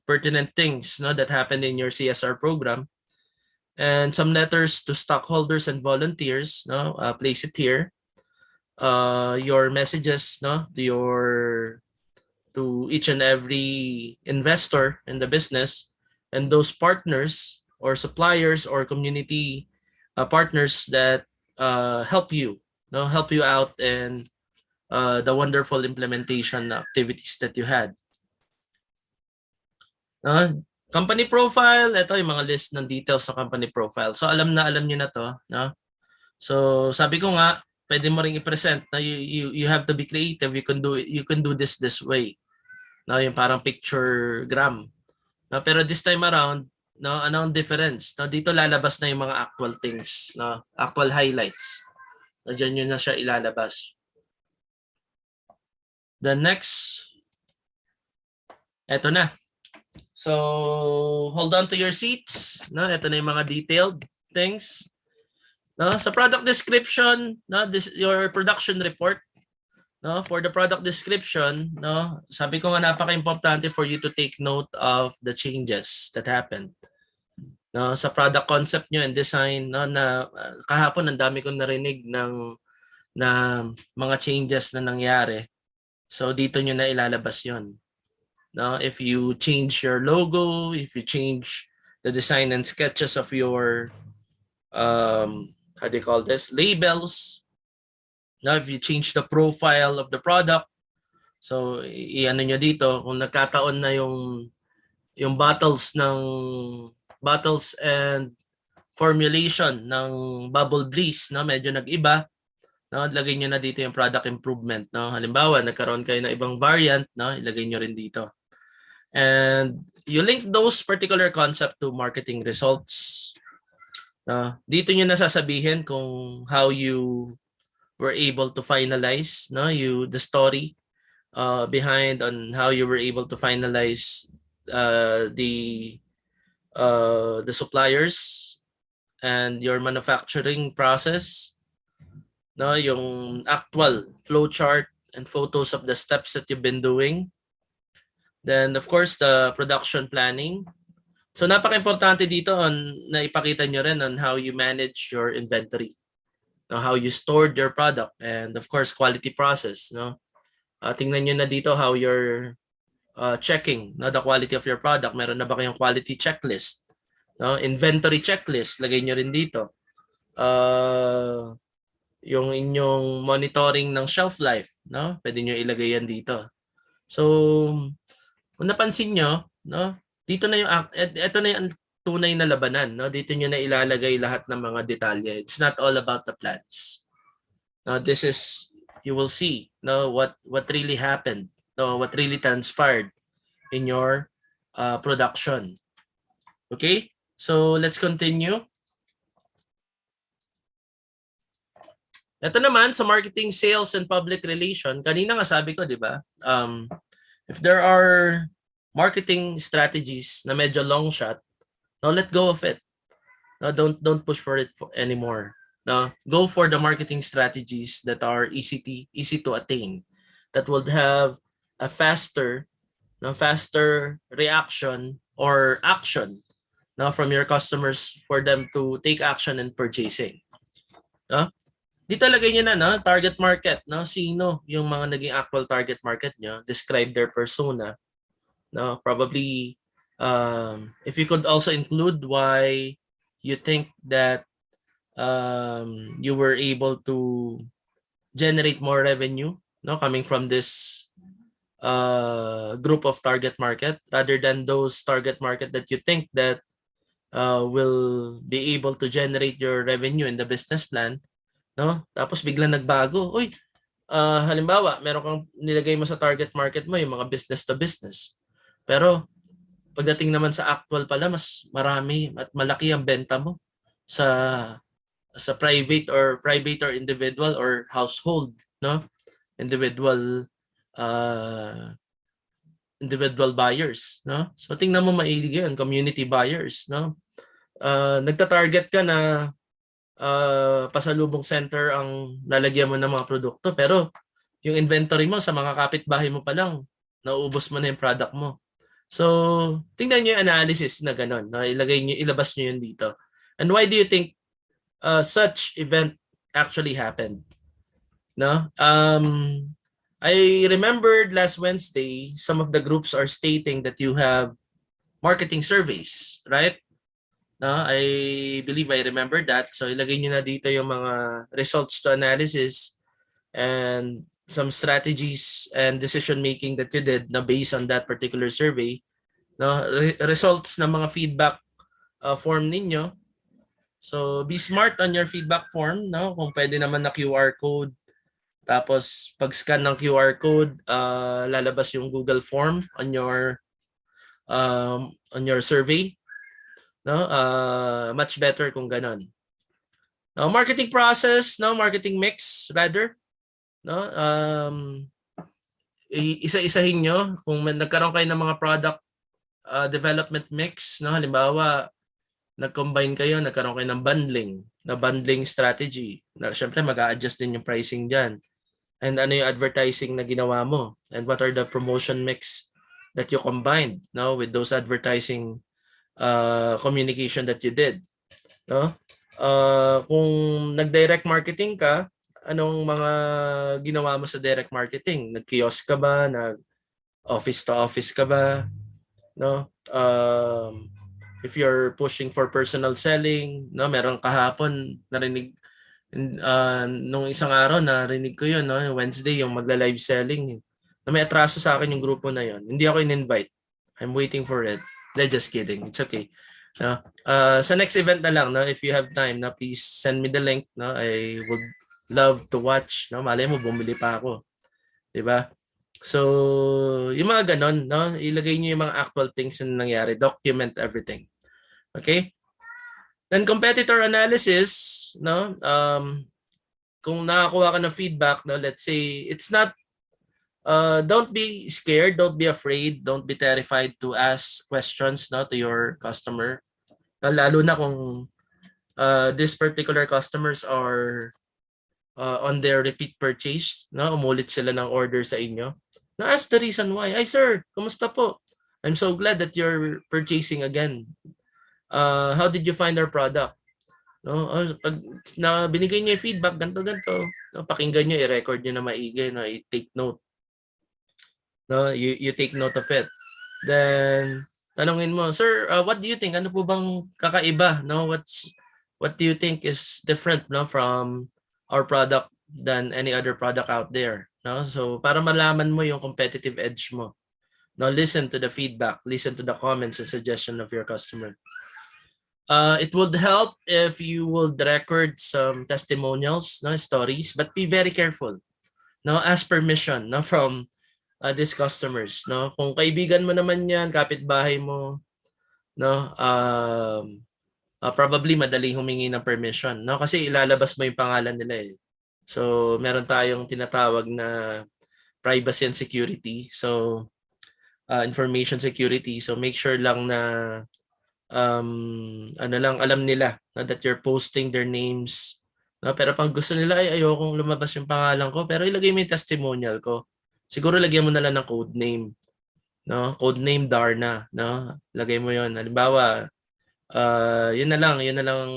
pertinent things, no, that happened in your CSR program. And some letters to stockholders and volunteers, no, place it here. Your messages, no, to each and every investor in the business, and those partners or suppliers or community partners that help you out in the wonderful implementation activities that you had. Company profile, ito yung mga list ng details ng company profile. So alam niyo na to, no? So sabi ko nga, pwede mo ring i-present na you have to be creative. You can do this way. No, yung parang pictogram. No, pero this time around, no, ano ang difference? No, dito lalabas na yung mga actual things, no, actual highlights. No, diyan yun na siya ilalabas. The next, eto na. So, hold on to your seats. No, ito na yung mga detailed things. No, sa product description, no, your production report. No, for the product description, no, sabi ko nga napaka-importante for you to take note of the changes that happened. No, sa product concept nyo and design, no, na kahapon ang dami kong narinig na mga changes na nangyari. So dito nyo na ilalabas 'yon. No, if you change your logo, if you change the design and sketches of your how do you call this, labels. Now, if you change the profile of the product, so i-ano nyo dito, kung nagkataon na yung bottles and formulation ng bubble breeze, no, medyo nag-iba, no, lagay nyo na dito yung product improvement, no. Halimbawa, nagkaroon kayo ng ibang variant, no, ilagay nyo rin dito. And you link those particular concept to marketing results. Dito nyo nasasabihin kung how you were able to finalize, no, the story behind on how you were able to finalize the suppliers and your manufacturing process, no, yung actual flow chart and photos of the steps that you've been doing. Then of course the production planning. So napaka-importante dito na ipakita nyo rin on how you manage your inventory. No, how you stored your product, and of course quality process, no. Tingnan niyo na dito how you're checking, no, the quality of your product. Meron na ba kayong quality checklist, no? Inventory checklist, lagay niyo rin dito. Yung inyong monitoring ng shelf life, no, pwede niyo ilagay yan dito. So kung napansin niyo, no, dito na yung ito na yung tunay na labanan, no? Dito nyo na ilalagay lahat ng mga detalye. It's not all about the plans. This is, you will see, no, what really happened, no, what really transpired in your production. Okay? So let's continue. Ito naman sa marketing, sales, and public relation. Kanina nga sabi ko, di ba? If there are marketing strategies na medyo long shot, no, let go of it. No, don't push for it anymore. No, go for the marketing strategies that are easy to attain, that would have a faster reaction or action, no, from your customers for them to take action in purchasing. No? Dito lagay niyo na, no, target market, no, sino yung mga naging actual target market nyo, describe their persona. No, probably if you could also include why you think that you were able to generate more revenue, no, coming from this group of target market, rather than those target market that you think that will be able to generate your revenue in the business plan, no, tapos biglang nagbago. Uy, halimbawa meron kang nilagay mo sa target market mo yung mga business to business, pero pagdating naman sa actual pala, mas marami at malaki ang benta mo sa private or individual or household, no, individual buyers, no. So tingnan mo maigi yan, community buyers, no. nagta-target ka na pasalubong center ang lalagyan mo ng mga produkto, pero yung inventory mo sa mga kapitbahay mo pa lang, nauubos mo na yung product mo. So, tingnan niyo yung analysis na gano'n. No? Ilabas niyo yun dito. And why do you think such event actually happened? No? I remembered last Wednesday, some of the groups are stating that you have marketing surveys, right? No, I believe I remember that. So ilagay niyo na dito yung mga results to analysis and some strategies and decision making that you did na based on that particular survey. No, results ng mga feedback form ninyo. So be smart on your feedback form, no? Kung pwede naman na QR code. Tapos pag-scan ng QR code, lalabas yung Google form on your survey. No, much better kung ganon. Now, marketing process, no, marketing mix rather, no, isa-isahin nyo kung nagkaroon kayo ng mga product development mix, no, halimbawa nag-combine kayo, nagkaroon kayo ng bundling strategy. Na syempre mag-a-adjust din yung pricing diyan. And ano yung advertising na ginawa mo? And what are the promotion mix that you combined, no, with those advertising communication that you did, no? Kung nag-direct marketing ka, anong mga ginawa mo sa direct marketing? Nag-kiosk ka ba? Nag-office to office ka ba? No? If you're pushing for personal selling, no, meron kahapon narinig nung isang araw narinig ko 'yun, no, Wednesday yung magla-live selling. Na may atraso sa akin yung grupo na 'yon. Hindi ako in-invite. I'm waiting for it. Just kidding. It's okay. No? Sa next event na lang, no, if you have time, no, please send me the link. No? I would love to watch. No? Malay mo, bumili pa ako. Diba? So, yung mga ganon, no? Ilagay niyo yung mga actual things na nangyari. Document everything. Okay? Then competitor analysis, no? Kung nakakuha ka ng feedback, no, let's say, it's not don't be scared, don't be afraid, don't be terrified to ask questions, no, to your customer. Lalo na kung these particular customers are on their repeat purchase, no, umulit sila ng order sa inyo. Now ask the reason why. Ay sir, kumusta po? I'm so glad that you're purchasing again. How did you find our product? No, pag na binigay niyo yung feedback ganto, no, pakinggan niyo, i-record niyo na maigi, no, i-take note. No, you take note of it. Then tanungin mo, sir, what do you think? Ano po bang kakaiba? No, what do you think is different, no, from our product than any other product out there? No, so para malaman mo yung competitive edge mo. No, listen to the feedback, listen to the comments and suggestion of your customer. It would help if you would record some testimonials, no, stories, but be very careful. No, ask permission, no, from these customers, no? Kung kaibigan mo naman 'yan, kapitbahay mo, no? Probably madaling humingi ng permission, no? Kasi ilalabas mo yung pangalan nila eh. So, meron tayong tinatawag na privacy and security. So, information security. So, make sure lang na alam nila na that you're posting their names. No? Pero pag gusto nila ay ayokong lumabas yung pangalan ko, pero ilagay mo yung testimonial ko. Siguro lagyan mo na lang ng code name, no? Code name Darna, no? Lagay mo 'yon. Halimbawa, yun na lang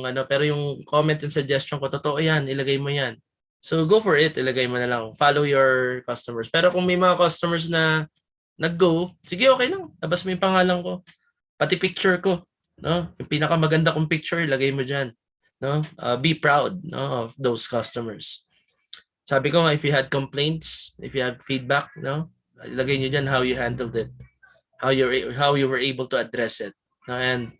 ano, pero yung comment and suggestion ko totoo 'yan, ilagay mo 'yan. So go for it, ilagay mo na lang. Follow your customers. Pero kung may mga customers na nag-go, sige okay lang. Labas mo yung pangalan ko. Pati picture ko, no? Yung pinakamaganda kong picture, ilagay mo diyan, no? Be proud, no, of those customers. Sabi ko nga, if you had complaints, if you had feedback, no, ilagay niyo diyan how you handled it, how you were able to address it, no, and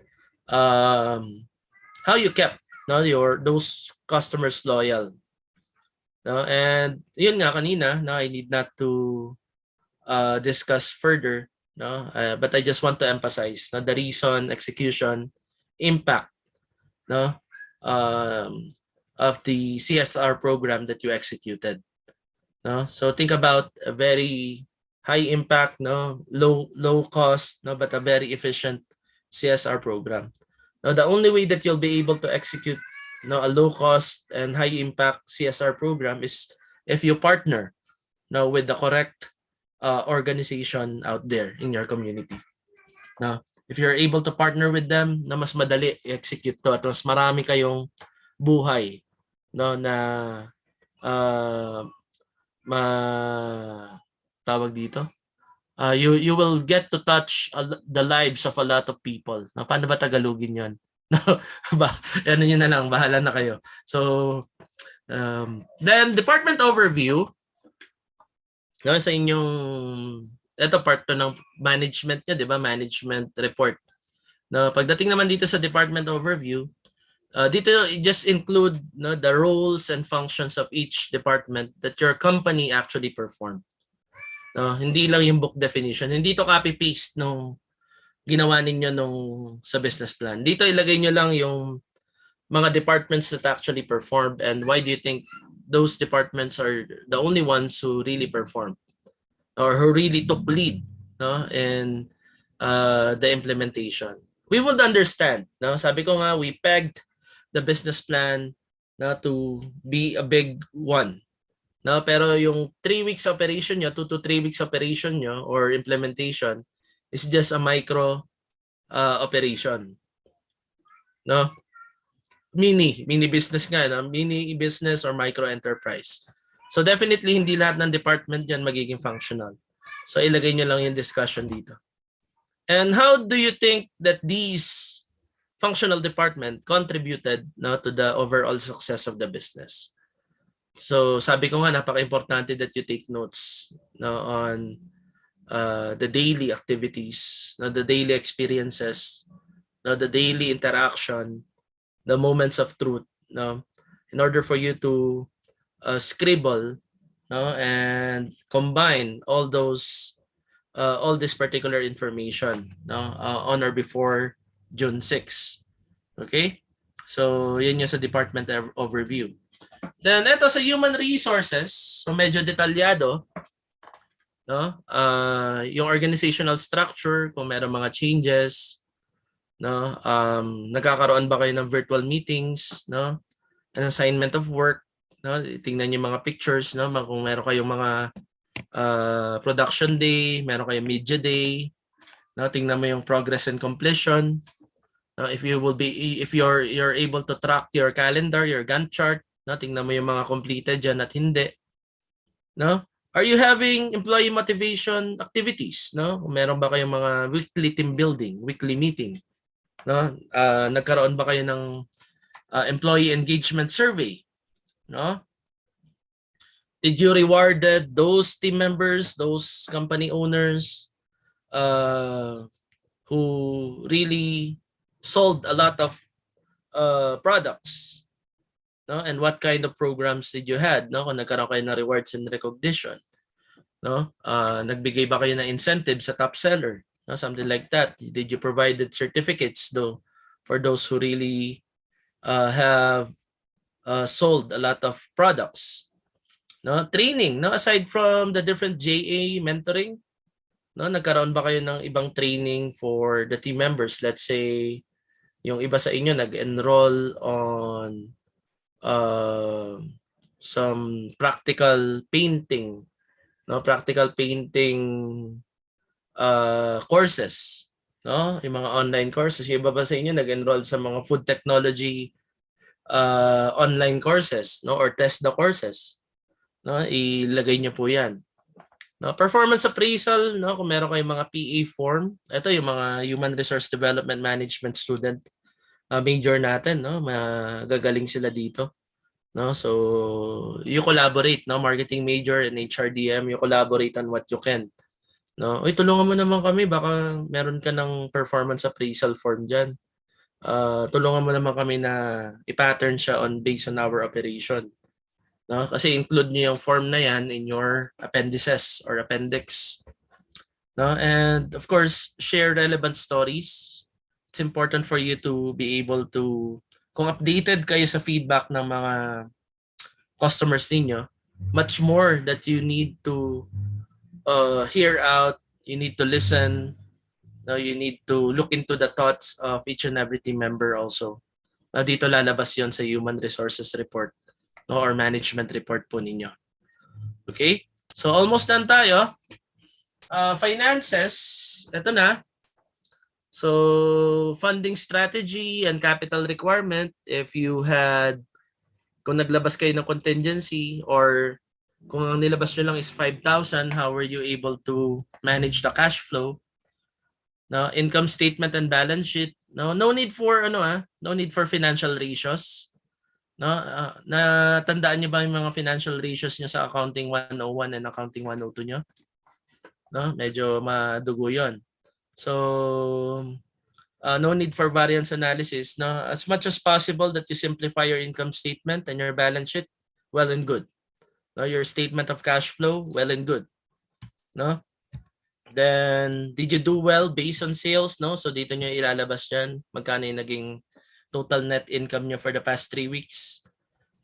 how you kept, no, those customers loyal, no, and yun nga kanina, no, I need not to discuss further, no, but I just want to emphasize, no, the reason, execution, impact, no, of the CSR program that you executed. No? So think about a very high impact, no, low cost, no, but a very efficient CSR program. Now, the only way that you'll be able to execute a low cost and high impact CSR program is if you partner with the correct organization out there in your community. Now, if you're able to partner with them, na mas madali i-execute to at mas marami kayong buhay na uh, ma tawag dito. You will get to touch the lives of a lot of people. Paano ba Tagalogin 'yon? Ano yun na lang, bahala na kayo. So, then department overview. Sa inyong, ito part to ng management nyo, di ba? Management report. Pagdating naman dito sa department overview, dito just include the roles and functions of each department that your company actually performed. Hindi lang yung book definition. Hindi to copy-paste nung ginawa ninyo sa business plan. Dito ilagay nyo lang yung mga departments that actually performed and why do you think those departments are the only ones who really performed or who really took lead in the implementation. We would understand. Sabi ko nga, we pegged the business plan to be a big one. Pero yung 3 weeks operation nyo, 2 to 3 weeks operation nyo or implementation is just a micro operation. Mini business nga, mini business or micro enterprise. So definitely hindi lahat ng department yan magiging functional. So ilagay nyo lang yung discussion dito. And how do you think that these functional department contributed to the overall success of the business? So sabi ko nga, napaka-importante that you take notes on the daily activities, the daily experiences, the daily interaction, the moments of truth, in order for you to scribble and combine all this particular information on or before June 6. Okay? So, yun yung sa department overview. Then, ito sa human resources, so medyo detalyado, yung organizational structure, kung meron mga changes, nagkakaroon ba kayo ng virtual meetings, an assignment of work, tingnan niyo mga pictures, kung meron kayong mga production day, meron kayong media day, tingnan mo yung progress and completion. If you're able to track your calendar, your Gantt chart, tingnan mo yung mga completed dyan at hindi. Are you having employee motivation activities? Kung meron ba kayong mga weekly team building, weekly meeting? Nagkaroon ba kayo ng employee engagement survey? Did you rewarded those team members, those company owners who really sold a lot of products? And what kind of programs did you had? Kung nagkaroon kayo ng rewards and recognition? Nagbigay ba kayo ng incentives sa top seller? Something like that. Did you provide certificates for those who really have sold a lot of products? Training, aside from the different JA mentoring, nagkaroon ba kayo ng ibang training for the team members? Let's say, yung iba sa inyo nag-enroll on some practical painting, courses, yung mga online courses. Yung iba ba sa inyo nag-enroll sa mga food technology online courses, or test the courses. Ilagay niyo po yan. Performance appraisal, kung meron kayong mga PA form, ito yung mga human resource development management student major natin, magagaling sila dito. So you collaborate, marketing major and HRDM, you collaborate on what you can. Uy, tulungan mo naman kami, baka meron ka ng performance appraisal form diyan. Tulungan mo naman kami na i-pattern siya based on our operation. Kasi include niyo yung form na yan in your appendices or appendix. And of course, share relevant stories. It's important for you to be able to, kung updated kayo sa feedback ng mga customers ninyo, much more that you need to hear out, you need to listen, No, you need to look into the thoughts of each and every team member also. Dito lalabas yon sa human resources report, no, or management report po ninyo. Okay? So almost done tayo. Finances, ito na. So funding strategy and capital requirement, if you had, kung naglabas kayo ng contingency or kung ang nilabas nyo lang is 5,000, how were you able to manage the cash flow? No, income statement and balance sheet. No need for no need for financial ratios. No, natandaan niyo ba yung mga financial ratios niyo sa accounting 101 and accounting 102 niyo? No, medyo madugo 'yon. So no need for variance analysis. No, as much as possible that you simplify your income statement and your balance sheet, well and good. No, your statement of cash flow, well and good. No? Then, did you do well based on sales? No? So, dito nyo ilalabas dyan magkano yung naging total net income nyo for the past 3 weeks.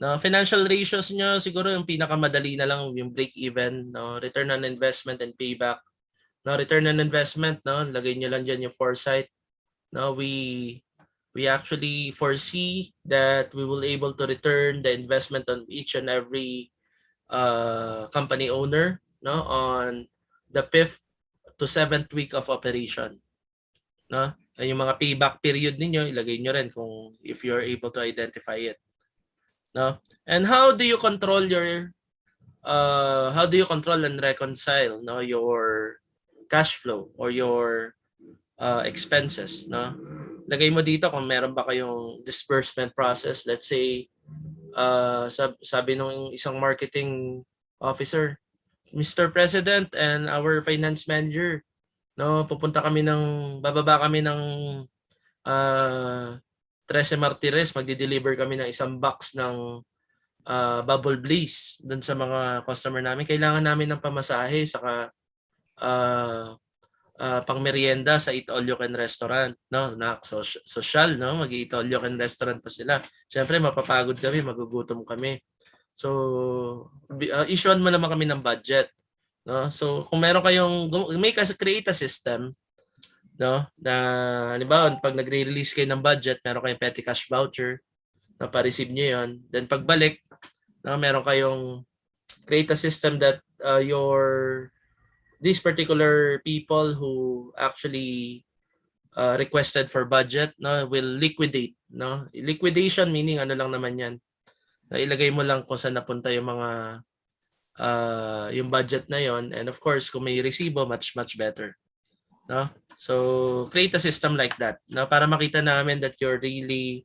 No? Financial ratios nyo, siguro yung pinakamadali na lang yung break-even, no? Return on investment and payback. No? Return on investment, no? Lagay nyo lang dyan yung foresight. No? We actually foresee that we will able to return the investment on each and every company owner, no, on the 5th to 7th week of operation. No? Yung mga payback period ninyo, ilagay nyo rin kung if you're able to identify it. No? And how do you control and reconcile, no, your cash flow or your expenses, no? Lagay mo dito kung meron ba kayong disbursement process. Let's say sabi nung isang marketing officer, Mr. President and our finance manager, no, bababa kami ng 13 Martires, magdi-deliver kami ng isang box ng Bubble Blaze dun sa mga customer namin. Kailangan namin ng pamasahe saka pang merienda sa Eat All You Can restaurant, no? Social, no? Mag-Eat All You Can restaurant pa sila. Syempre mapapagod kami, magugutom kami. So, issuean mo naman kami ng budget, no? So, kung meron kayong create a system, no, na halimbawa pag nagre-release kayo ng budget, meron kayong petty cash voucher na pa-receive niyo 'yon. Then pagbalik, no, meron kayong create a system that these particular people who actually requested for budget, no, will liquidate, no? Liquidation meaning ano lang naman 'yan. Ilagay mo lang kung saan napunta yung mga yung budget na yon, and of course kung may resibo, much better, no? So create a system like that, no, para makita namin that you're really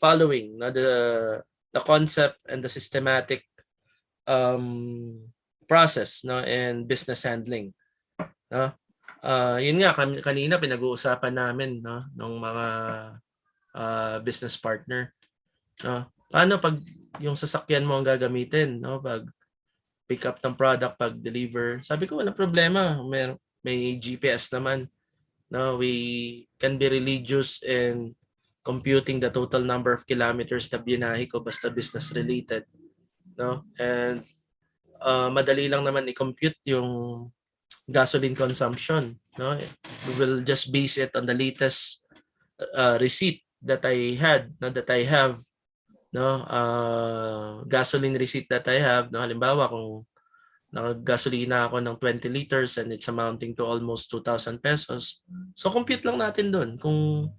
following, no, the concept and the systematic process, no, and business handling, no. Yun nga kanina pinag-uusapan namin, no, ng mga business partner. No? Paano pag yung sasakyan mo ang gagamitin, no? Pag pick up ng product, pag deliver. Sabi ko, walang problema. May GPS naman. No? We can be religious in computing the total number of kilometers na binahe ko basta business related. No? And madali lang naman i-compute yung gasoline consumption. No? We will just base it on the latest receipt that I had, no, that I have, no, gasoline receipt that I have, no, halimbawa kung naggasolina ako ng 20 liters and it's amounting to almost 2,000 pesos. So compute lang natin doon kung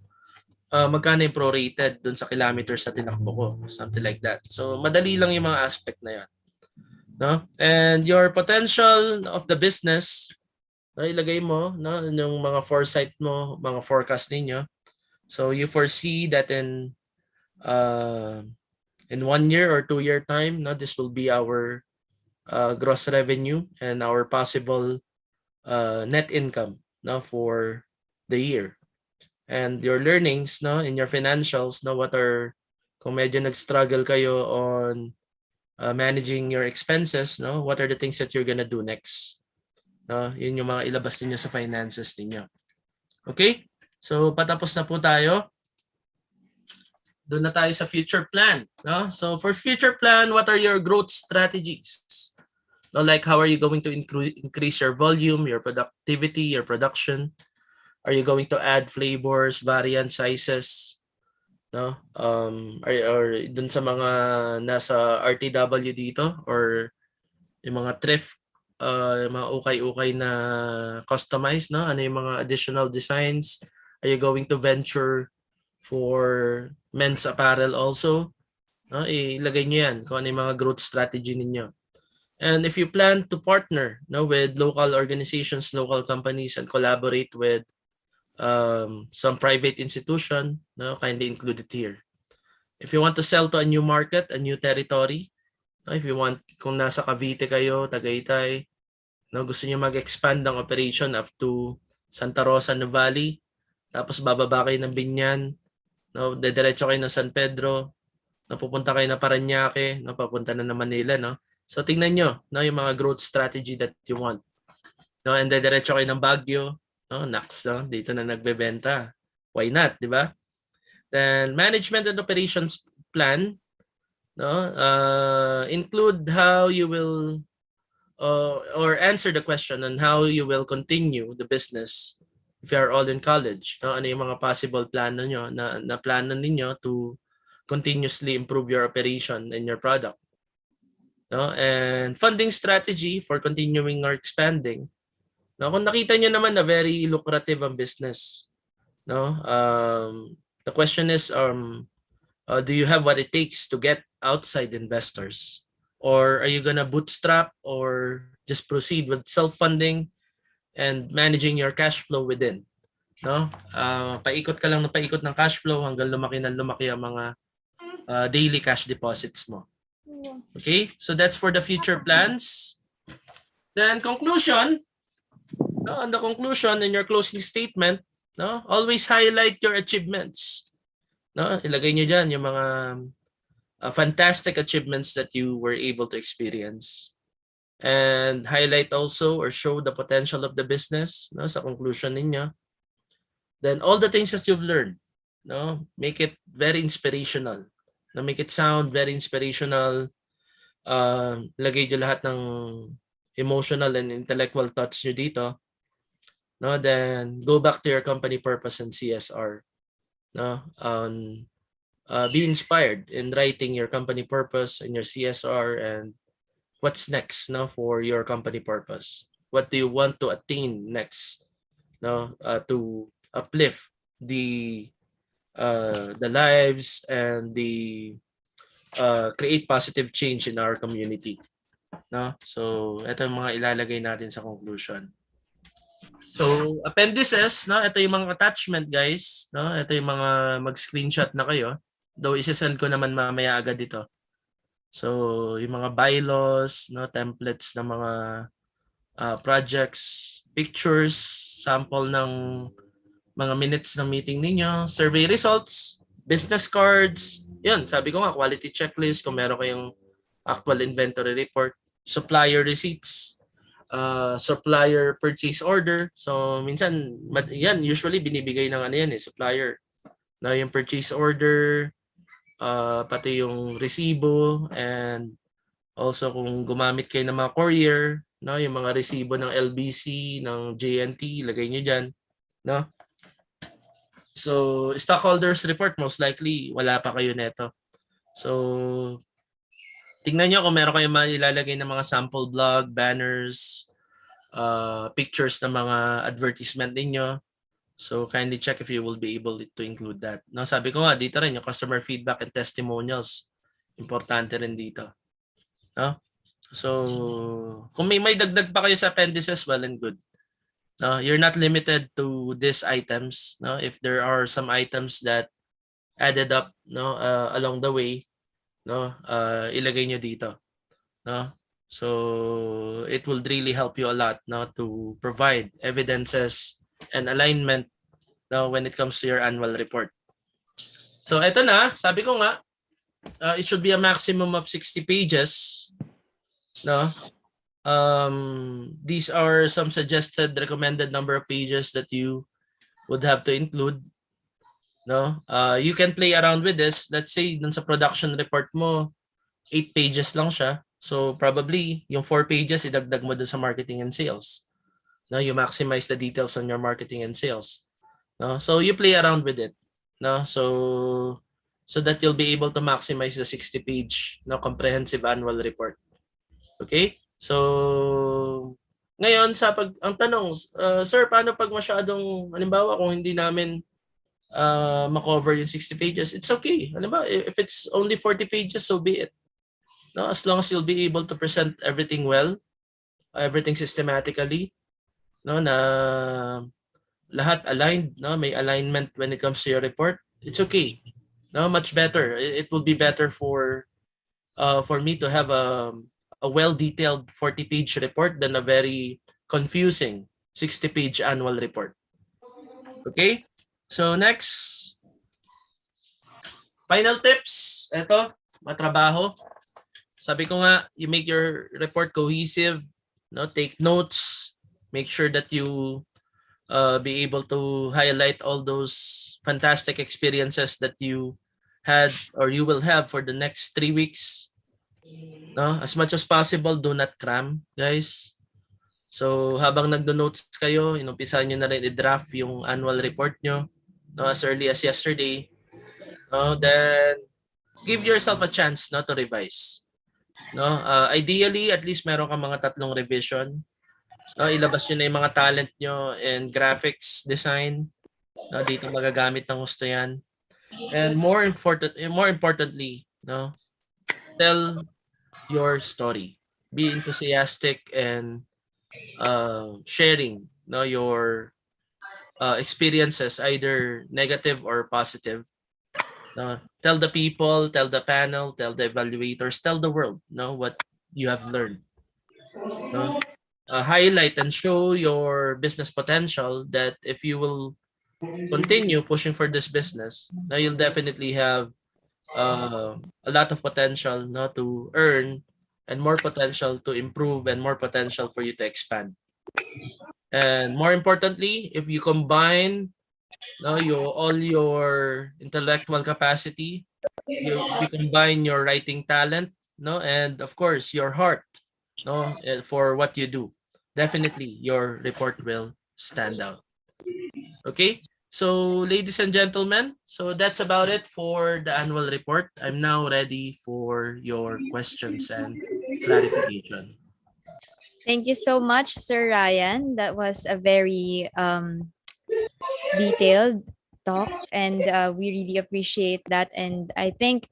magkano yung prorated doon sa kilometers na tinakbo ko, something like that. So madali lang yung mga aspect na 'yan. No? And your potential of the business, no, ilagay mo, no, yung mga foresight mo, mga forecast ninyo. So you foresee that in 1 year or 2 year time, no, this will be our gross revenue and our possible net income, no, for the year. And your learnings, no, in your financials, no, kung medyo nag-struggle kayo on managing your expenses, no, what are the things that you're gonna do next? No, yun yung mga ilabas niyo sa finances niyo. Okay? So patapos na po tayo. Doon na tayo sa future plan, no? So for future plan, what are your growth strategies? No, like how are you going to increase your volume, your productivity, your production? Are you going to add flavors, variant sizes? No? Or dun sa mga nasa RTW dito or yung mga thrift, yung mga ukay-ukay na customized, no? Ano yung mga additional designs? Are you going to venture for men's apparel also? No? Ilagay nyo yan kung ano yung mga growth strategy ninyo. And if you plan to partner, no, with local organizations, local companies, and collaborate with some private institution, no, kindly include it here. If you want to sell to a new market, a new territory, no, if you want, kung nasa Cavite kayo, Tagaytay, no, gusto niyo mag-expand ng operation up to Santa Rosa na Valley, tapos bababa kayo ng Binyan, no, dediretso kayo ng San Pedro, napupunta kayo na Parañaque, no, papunta na ng Manila, no. So tingnan nyo, no, yung mga growth strategy that you want. No, and then diretso kayo ng Baguio, no, Nax, no, dito na nagbebenta. Why not, di ba? Then management and operations plan, no, include how you will or answer the question on how you will continue the business if you are all in college. No, ano yung mga possible plano nyo na plano ninyo to continuously improve your operation and your product. No? And funding strategy for continuing or expanding. No, kung nakita nyo naman na very lucrative ang business, no? The question is, do you have what it takes to get outside investors? Or are you gonna bootstrap or just proceed with self-funding and managing your cash flow within? No? Paikot ka lang na paikot ng cash flow hanggang lumaki na lumaki ang mga daily cash deposits mo. Okay, so that's for the future plans. Then conclusion, on the conclusion in your closing statement, no, always highlight your achievements. No, ilagay niyo diyan yung mga fantastic achievements that you were able to experience. And highlight also or show the potential of the business, no, sa conclusion ninyo. Then all the things that you've learned, no, make it very inspirational. No, make it sound very inspirational. Lagay nyo lahat ng emotional and intellectual thoughts nyo dito. No, then go back to your company purpose and CSR. No, be inspired in writing your company purpose and your CSR and what's next, no, for your company purpose. What do you want to attain next, no, to uplift the lives and the create positive change in our community, no? So ito yung mga ilalagay natin sa conclusion. So appendices, no, ito yung mga attachment, guys, no? Ito yung mga mag-screenshot na kayo, though isesend ko naman mamaya agad dito. So yung mga bylaws, no, templates ng mga projects, pictures, sample ng mga minutes ng meeting ninyo, survey results, business cards, yun, sabi ko nga, quality checklist, kung meron kayong actual inventory report, supplier receipts, supplier purchase order. So, minsan, yan, usually binibigay ng ano yan supplier. Na yung purchase order, pati yung resibo, and also kung gumamit kayo ng mga courier, no, yung mga resibo ng LBC, ng JNT, lagay nyo dyan. No? So, stockholders report, most likely, wala pa kayo neto. So, tingnan nyo kung meron kayong ilalagay ng mga sample blog, banners, pictures ng mga advertisement ninyo. So, kindly check if you will be able to include that. No, sabi ko nga, dito rin yung customer feedback and testimonials. Importante rin dito. No? So, kung may dagdag pa kayo sa appendices, well and good. No, you're not limited to these items. No, if there are some items that added up, no, along the way, no, ilagay nyo dito. No, so it will really help you a lot, no, to provide evidences and alignment, no, when it comes to your annual report. So eto na, sabi ko nga, it should be a maximum of 60 pages. No. These are some suggested recommended number of pages that you would have to include. No, you can play around with this. Let's say dun sa production report mo, 8 pages lang siya. So probably yung 4 pages idagdag mo dun sa marketing and sales. No, you maximize the details on your marketing and sales. No, so you play around with it. No, so that you'll be able to maximize the 60-page no comprehensive annual report. Okay? So ngayon ang tanong, sir, paano pag masyadong halimbawa kung hindi namin makover yung 60 pages, it's okay. Halimbawa, if it's only 40 pages, so be it. No, as long as you'll be able to present everything well, everything systematically, no, na lahat aligned, no, may alignment when it comes to your report, it's okay. No, much better. It will be better for me to have a well-detailed 40-page report than a very confusing 60-page annual report. Okay? So next, final tips. Ito, matrabaho. Sabi ko nga, you make your report cohesive, no? Take notes, make sure that you be able to highlight all those fantastic experiences that you had or you will have for the next 3 weeks. No? As much as possible, do not cram, guys. So habang nagdo-notes kayo, inumpisahan nyo na rin i-draft yung annual report nyo, no, as early as yesterday. No? Then give yourself a chance, no, to revise. No? Ideally, at least meron kang mga 3 revision. No? Ilabas nyo na yung mga talent nyo in graphics design. No? Dito magagamit ng gusto yan. And more importantly, no, tell your story. Be enthusiastic and sharing, no, your experiences, either negative or positive. Tell the people, tell the panel, tell the evaluators, tell the world, no, what you have learned. No? Highlight and show your business potential, that if you will continue pushing for this business, now you'll definitely have a lot of potential, no, to earn, and more potential to improve, and more potential for you to expand. And more importantly, if you combine no, all your intellectual capacity, you combine your writing talent, no, and of course your heart, no, for what you do, definitely your report will stand out. Okay, so ladies and gentlemen, so that's about it for the annual report. I'm now ready for your questions and clarification. Thank you so much, Sir Ryan. That was a very detailed talk, and we really appreciate that. And I think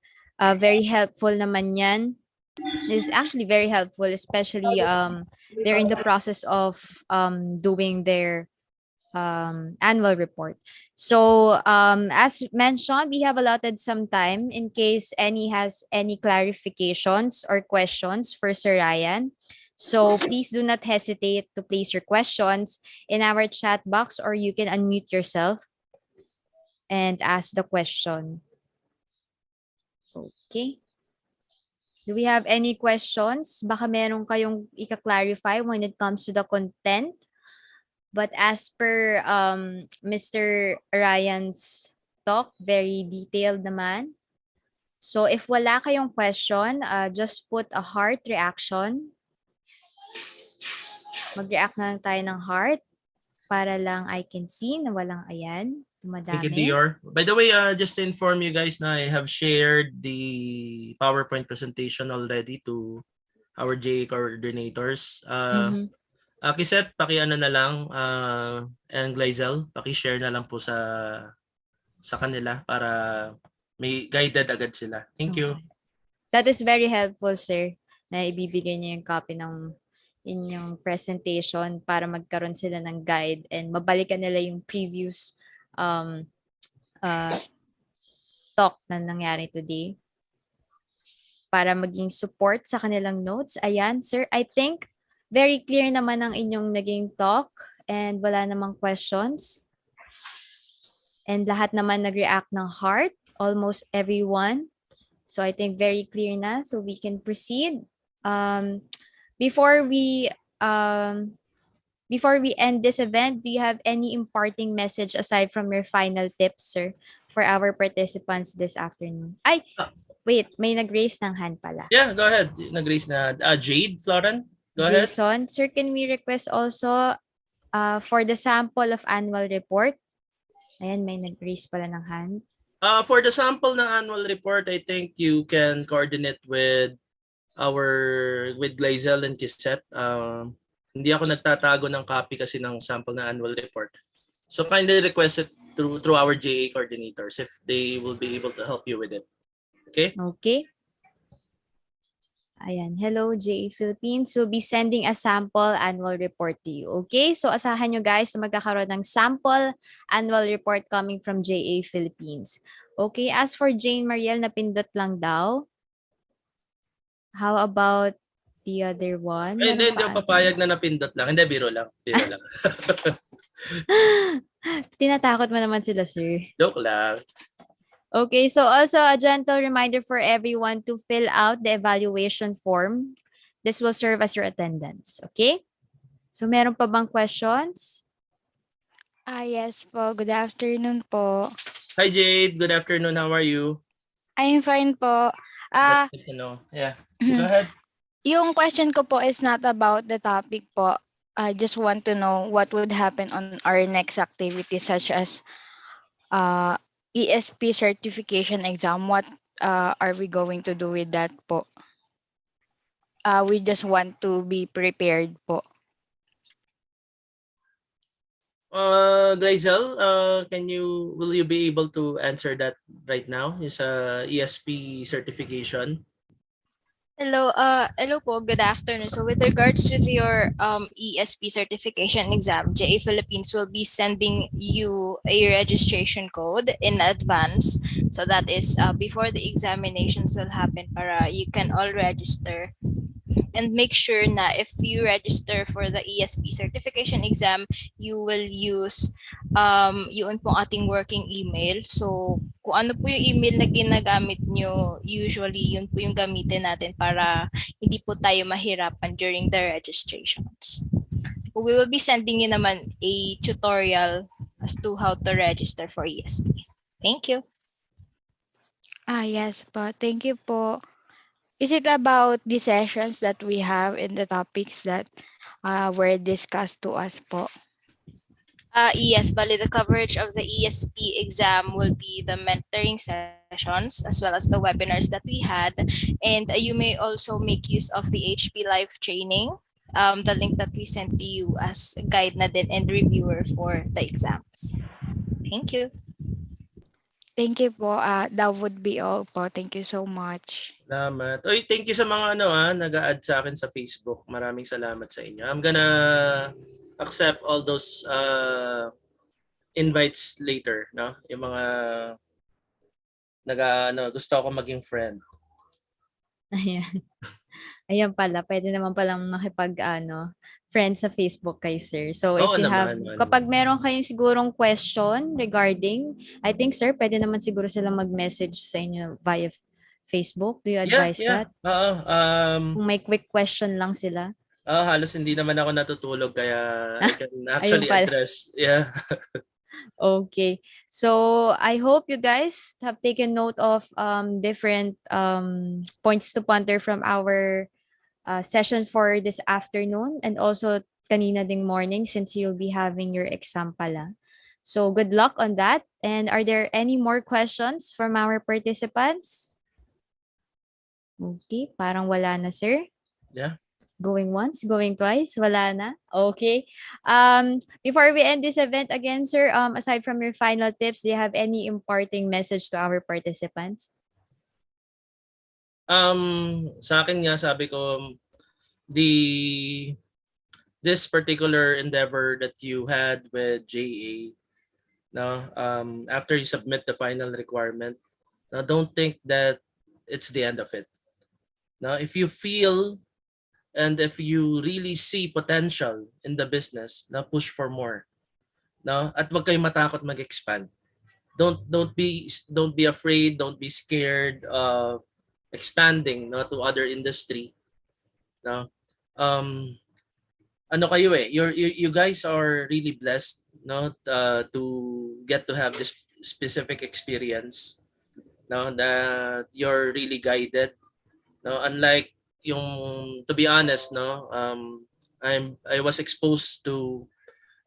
very helpful naman yan. Is actually very helpful, especially they're in the process of doing their annual report. So as mentioned, we have allotted some time in case any has any clarifications or questions for Sir Ryan. So please do not hesitate to place your questions in our chat box, or you can unmute yourself and ask the question. Okay. Do we have any questions? Baka meron kayong ika-clarify when it comes to the content. But as per Mr. Ryan's talk, very detailed naman. So if wala kayong question, just put a heart reaction. Mag-react na lang tayo ng heart para lang I can see na walang ayan. Thank you, Dumadami. Dior. By the way, just to inform you guys na I have shared the PowerPoint presentation already to our JA coordinators. Kiset, paki-ano na lang, and Glyzel, paki-share na lang po sa kanila para may guided agad sila. Thank you. That is very helpful, sir, na ibibigay niyo yung copy ng inyong presentation para magkaroon sila ng guide and mabalikan nila yung previous talk na nangyari today para maging support sa kanilang notes. Ayan, sir, I think very clear naman ang inyong naging talk and wala namang questions. And lahat naman nag-react ng heart, almost everyone. So I think very clear na, so we can proceed. Before we end this event, do you have any imparting message aside from your final tips, sir, for our participants this afternoon? Wait, may nag-raise ng hand pala. Yeah, go ahead. Nag-raise na. Jade, Floren, go ahead. Jason, sir, can we request also for the sample of annual report? Ayan, may nag-raise pala ng hand. For the sample ng annual report, I think you can coordinate with Glaizel and Kisset. Hindi ako nagtatago ng copy kasi ng sample ng annual report. So kindly request it through our JA coordinators if they will be able to help you with it. Okay? Okay. Ayan. Hello, JA Philippines. We'll be sending a sample annual report to you. Okay? So, asahan nyo guys na magkakaroon ng sample annual report coming from JA Philippines. Okay? As for Jane Mariel, napindot lang daw. How about the other one? Hindi Meron ako pa papayag na napindot lang. Hindi, biro lang. Biro lang. Tinatakot mo naman sila, sir. Joke lang. Okay, so also a gentle reminder for everyone to fill out the evaluation form. This will serve as your attendance. Okay? So meron pa bang questions? Yes po. Good afternoon po. Hi Jade, good afternoon. How are you? I'm fine po. That's good to know. Yeah. Go ahead. Yung question ko po is not about the topic po. I just want to know what would happen on our next activity such as ESP certification exam. What are we going to do with that po? We just want to be prepared po. Glaizel, will you be able to answer that right now? Is ESP certification? Hello po, good afternoon. So with regards with your ESP certification exam, JA Philippines will be sending you a registration code in advance. So that is before the examinations will happen para you can all register. And make sure na if you register for the ESP certification exam, you will use yun pong ating working email. So kung ano po yung email na ginagamit nyo, usually yun po yung gamitin natin para hindi po tayo mahirapan during the registrations. We will be sending you naman a tutorial as to how to register for ESP. Thank you. Yes po. Thank you po. Is it about the sessions that we have and the topics that were discussed to us po? Yes, bali the coverage of the ESP exam will be the mentoring sessions as well as the webinars that we had. And you may also make use of the HP Live training, the link that we sent to you as guide na din and reviewer for the exams. Thank you. Thank you po. That would be all po. Thank you so much. Salamat. Oy, thank you sa mga nag-a-add sa akin sa Facebook. Maraming salamat sa inyo. I'm gonna accept all those invites later, no? Yung mga gusto ako maging friend. Ayan. Ayan pala, pwede naman palang friend sa Facebook kay sir. So if you have, kapag meron kayong sigurong question regarding, I think sir, pwede naman siguro sila mag-message sa inyo via Facebook. Do you advise that? Kung may quick question lang sila. Halos hindi naman ako natutulog kaya I can actually address. Yeah. Okay. So I hope you guys have taken note of different points to ponder from our session for this afternoon and also kanina ding morning since you'll be having your exam pala. So good luck on that. And are there any more questions from our participants? Okay, parang wala na, sir. Yeah. Going once, going twice, wala na. Okay. Before we end this event again, sir, aside from your final tips, do you have any imparting message to our participants? Sa akin nga sabi ko this particular endeavor that you had with JA, no, after you submit the final requirement, now don't think that it's the end of it. Now, if you feel and if you really see potential in the business, now push for more. No? At wag kayong matakot mag-expand. Don't be afraid, don't be scared of expanding to other industry. No? You guys are really blessed to get to have this specific experience. no, that you're really guided. No, unlike yung, to be honest, no, I was exposed to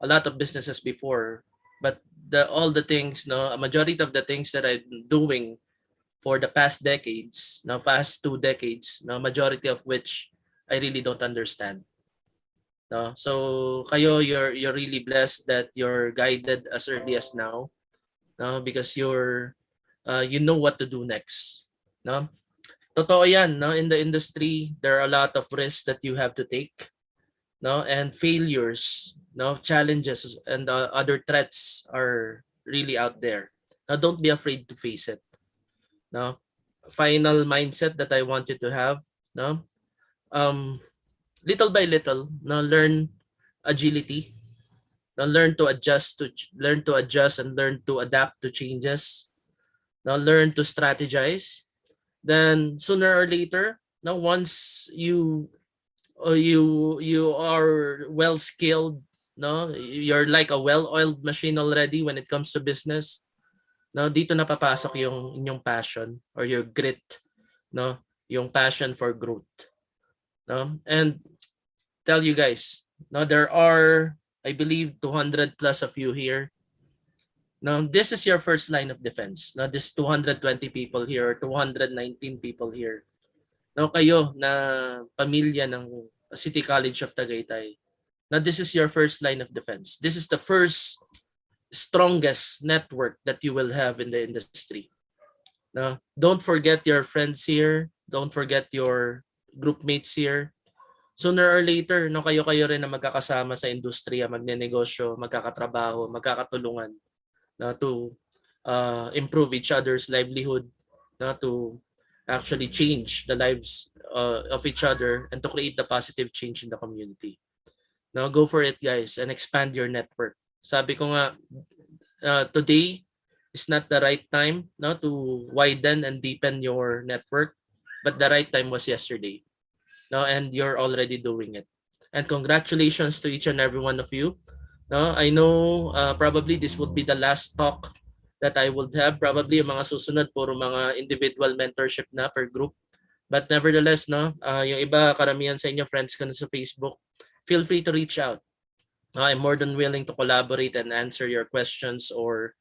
a lot of businesses before, but all the things, no, a majority of the things that I'm doing for the past decades, no, past 2 decades, no, majority of which I really don't understand. No, so kayo, you're really blessed that you're guided as early as now, no, because you know what to do next, no. Totoo yan, no, in the industry there are a lot of risks that you have to take, no, and failures, no, challenges and other threats are really out there. Now don't be afraid to face it, no. Final mindset that I want you to have, no, um little by little, no, learn agility, no, learn to adjust and learn to adapt to changes, now learn to strategize. Then sooner or later, now once you are well skilled, no, you're like a well-oiled machine already when it comes to business. Now dito na papasok yung inyong passion or your grit, no, yung passion for growth, no. And tell you guys, no, there are, I believe, 200 plus of you here. Now this is your first line of defense. Now this 220 people here or 219 people here, no, kayo na pamilya ng City College of Tagaytay. Now this is your first line of defense. This is the first strongest network that you will have in the industry. Now, don't forget your friends here. Don't forget your group mates here. Sooner or later, no, kayo-kayo rin na magkakasama sa industriya, magnenegosyo, magkakatrabaho, magkakatulungan, no, to improve each other's livelihood, no, to actually change the lives of each other and to create the positive change in the community. Now, go for it, guys, and expand your network. Sabi ko nga, today is not the right time, no, to widen and deepen your network, but the right time was yesterday, no, and you're already doing it. And congratulations to each and every one of you. No, I know probably this would be the last talk that I would have. Probably yung mga susunod puro mga individual mentorship na per group. But nevertheless, no, yung iba, karamihan sa inyo friends ko na sa Facebook, feel free to reach out. I'm more than willing to collaborate and answer your questions or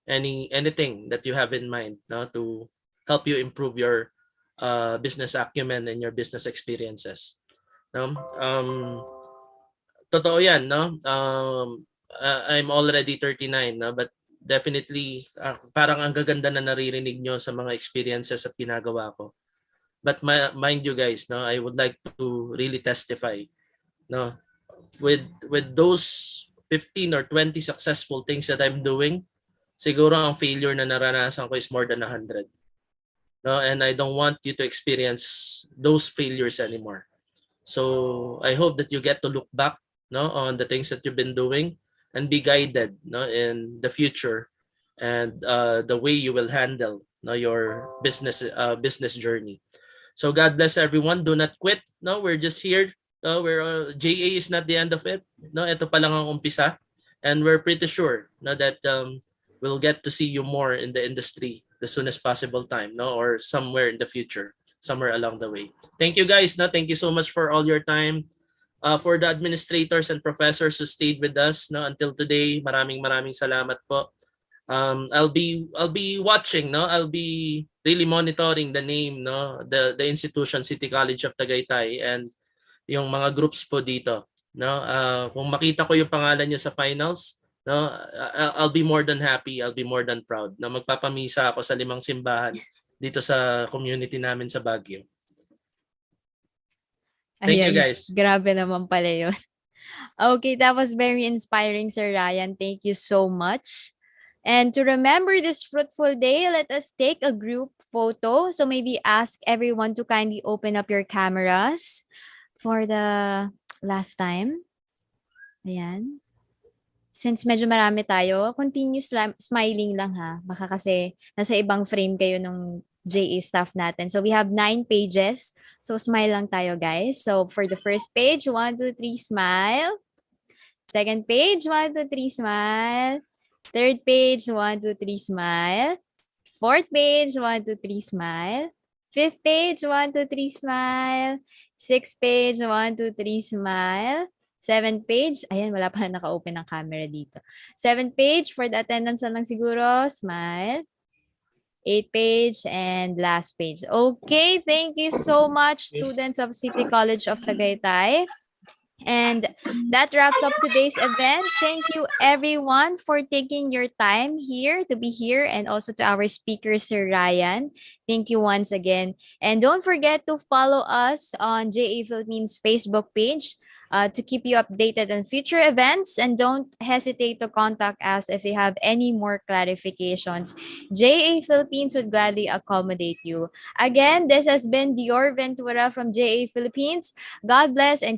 anything that you have in mind, no, to help you improve your business acumen and your business experiences. No? Totoo yan, no? I'm already 39, no? But definitely, parang ang gaganda na naririnig nyo sa mga experiences at ginagawa ko. But mind you guys, no, I would like to really testify, no, with those 15 or 20 successful things that I'm doing, siguro ang failure na naranasan ko is more than 100. No, and I don't want you to experience those failures anymore. So I hope that you get to look back, no, on the things that you've been doing and be guided, no, in the future and the way you will handle, no, your business journey. So God bless everyone. Do not quit. No, we're just here. No, JA is not the end of it. No, ito pa lang ang umpisa, and we're pretty sure, no, that we'll get to see you more in the industry the soonest possible time, no, or somewhere in the future, somewhere along the way. Thank you guys. No, thank you so much for all your time. For the administrators and professors who stayed with us, no, until today, maraming salamat po. I'll be watching, no, I'll be really monitoring the name, no, the institution City College of Tagaytay and yung mga groups po dito, no. Kung makita ko yung pangalan niyo sa finals, no, I'll be more than happy, I'll be more than proud na magpapamisa ako sa 5 simbahan dito sa community namin sa Baguio. Thank you guys. Grabe naman pala yun. Okay, that was very inspiring, Sir Ryan. Thank you so much. And to remember this fruitful day, let us take a group photo. So maybe ask everyone to kindly open up your cameras for the last time. Ayan. Since medyo marami tayo, continue smiling lang ha. Baka kasi nasa ibang frame kayo nung JA staff natin. So we have 9 pages. So smile lang tayo, guys. So for the first page, 1, 2, 3, smile. Second page, 1, 2, 3, smile. Third page, 1, 2, 3, smile. Fourth page, 1, 2, 3, smile. Fifth page, 1, 2, 3, smile. Sixth page, 1, 2, 3, smile. Seventh page, ayan, wala pa naka-open ng camera dito. Seventh page, for the attendance na lang siguro, smile. Eighth page and last page. Okay, thank you so much, students of City College of Tagaytay. And that wraps up today's event. Thank you everyone for taking your time here to be here, and also to our speaker, Sir Ryan. Thank you once again. And don't forget to follow us on JA Philippines Facebook page to keep you updated on future events. And don't hesitate to contact us if you have any more clarifications. JA Philippines would gladly accommodate you. Again, this has been Dior Ventura from JA Philippines. God bless and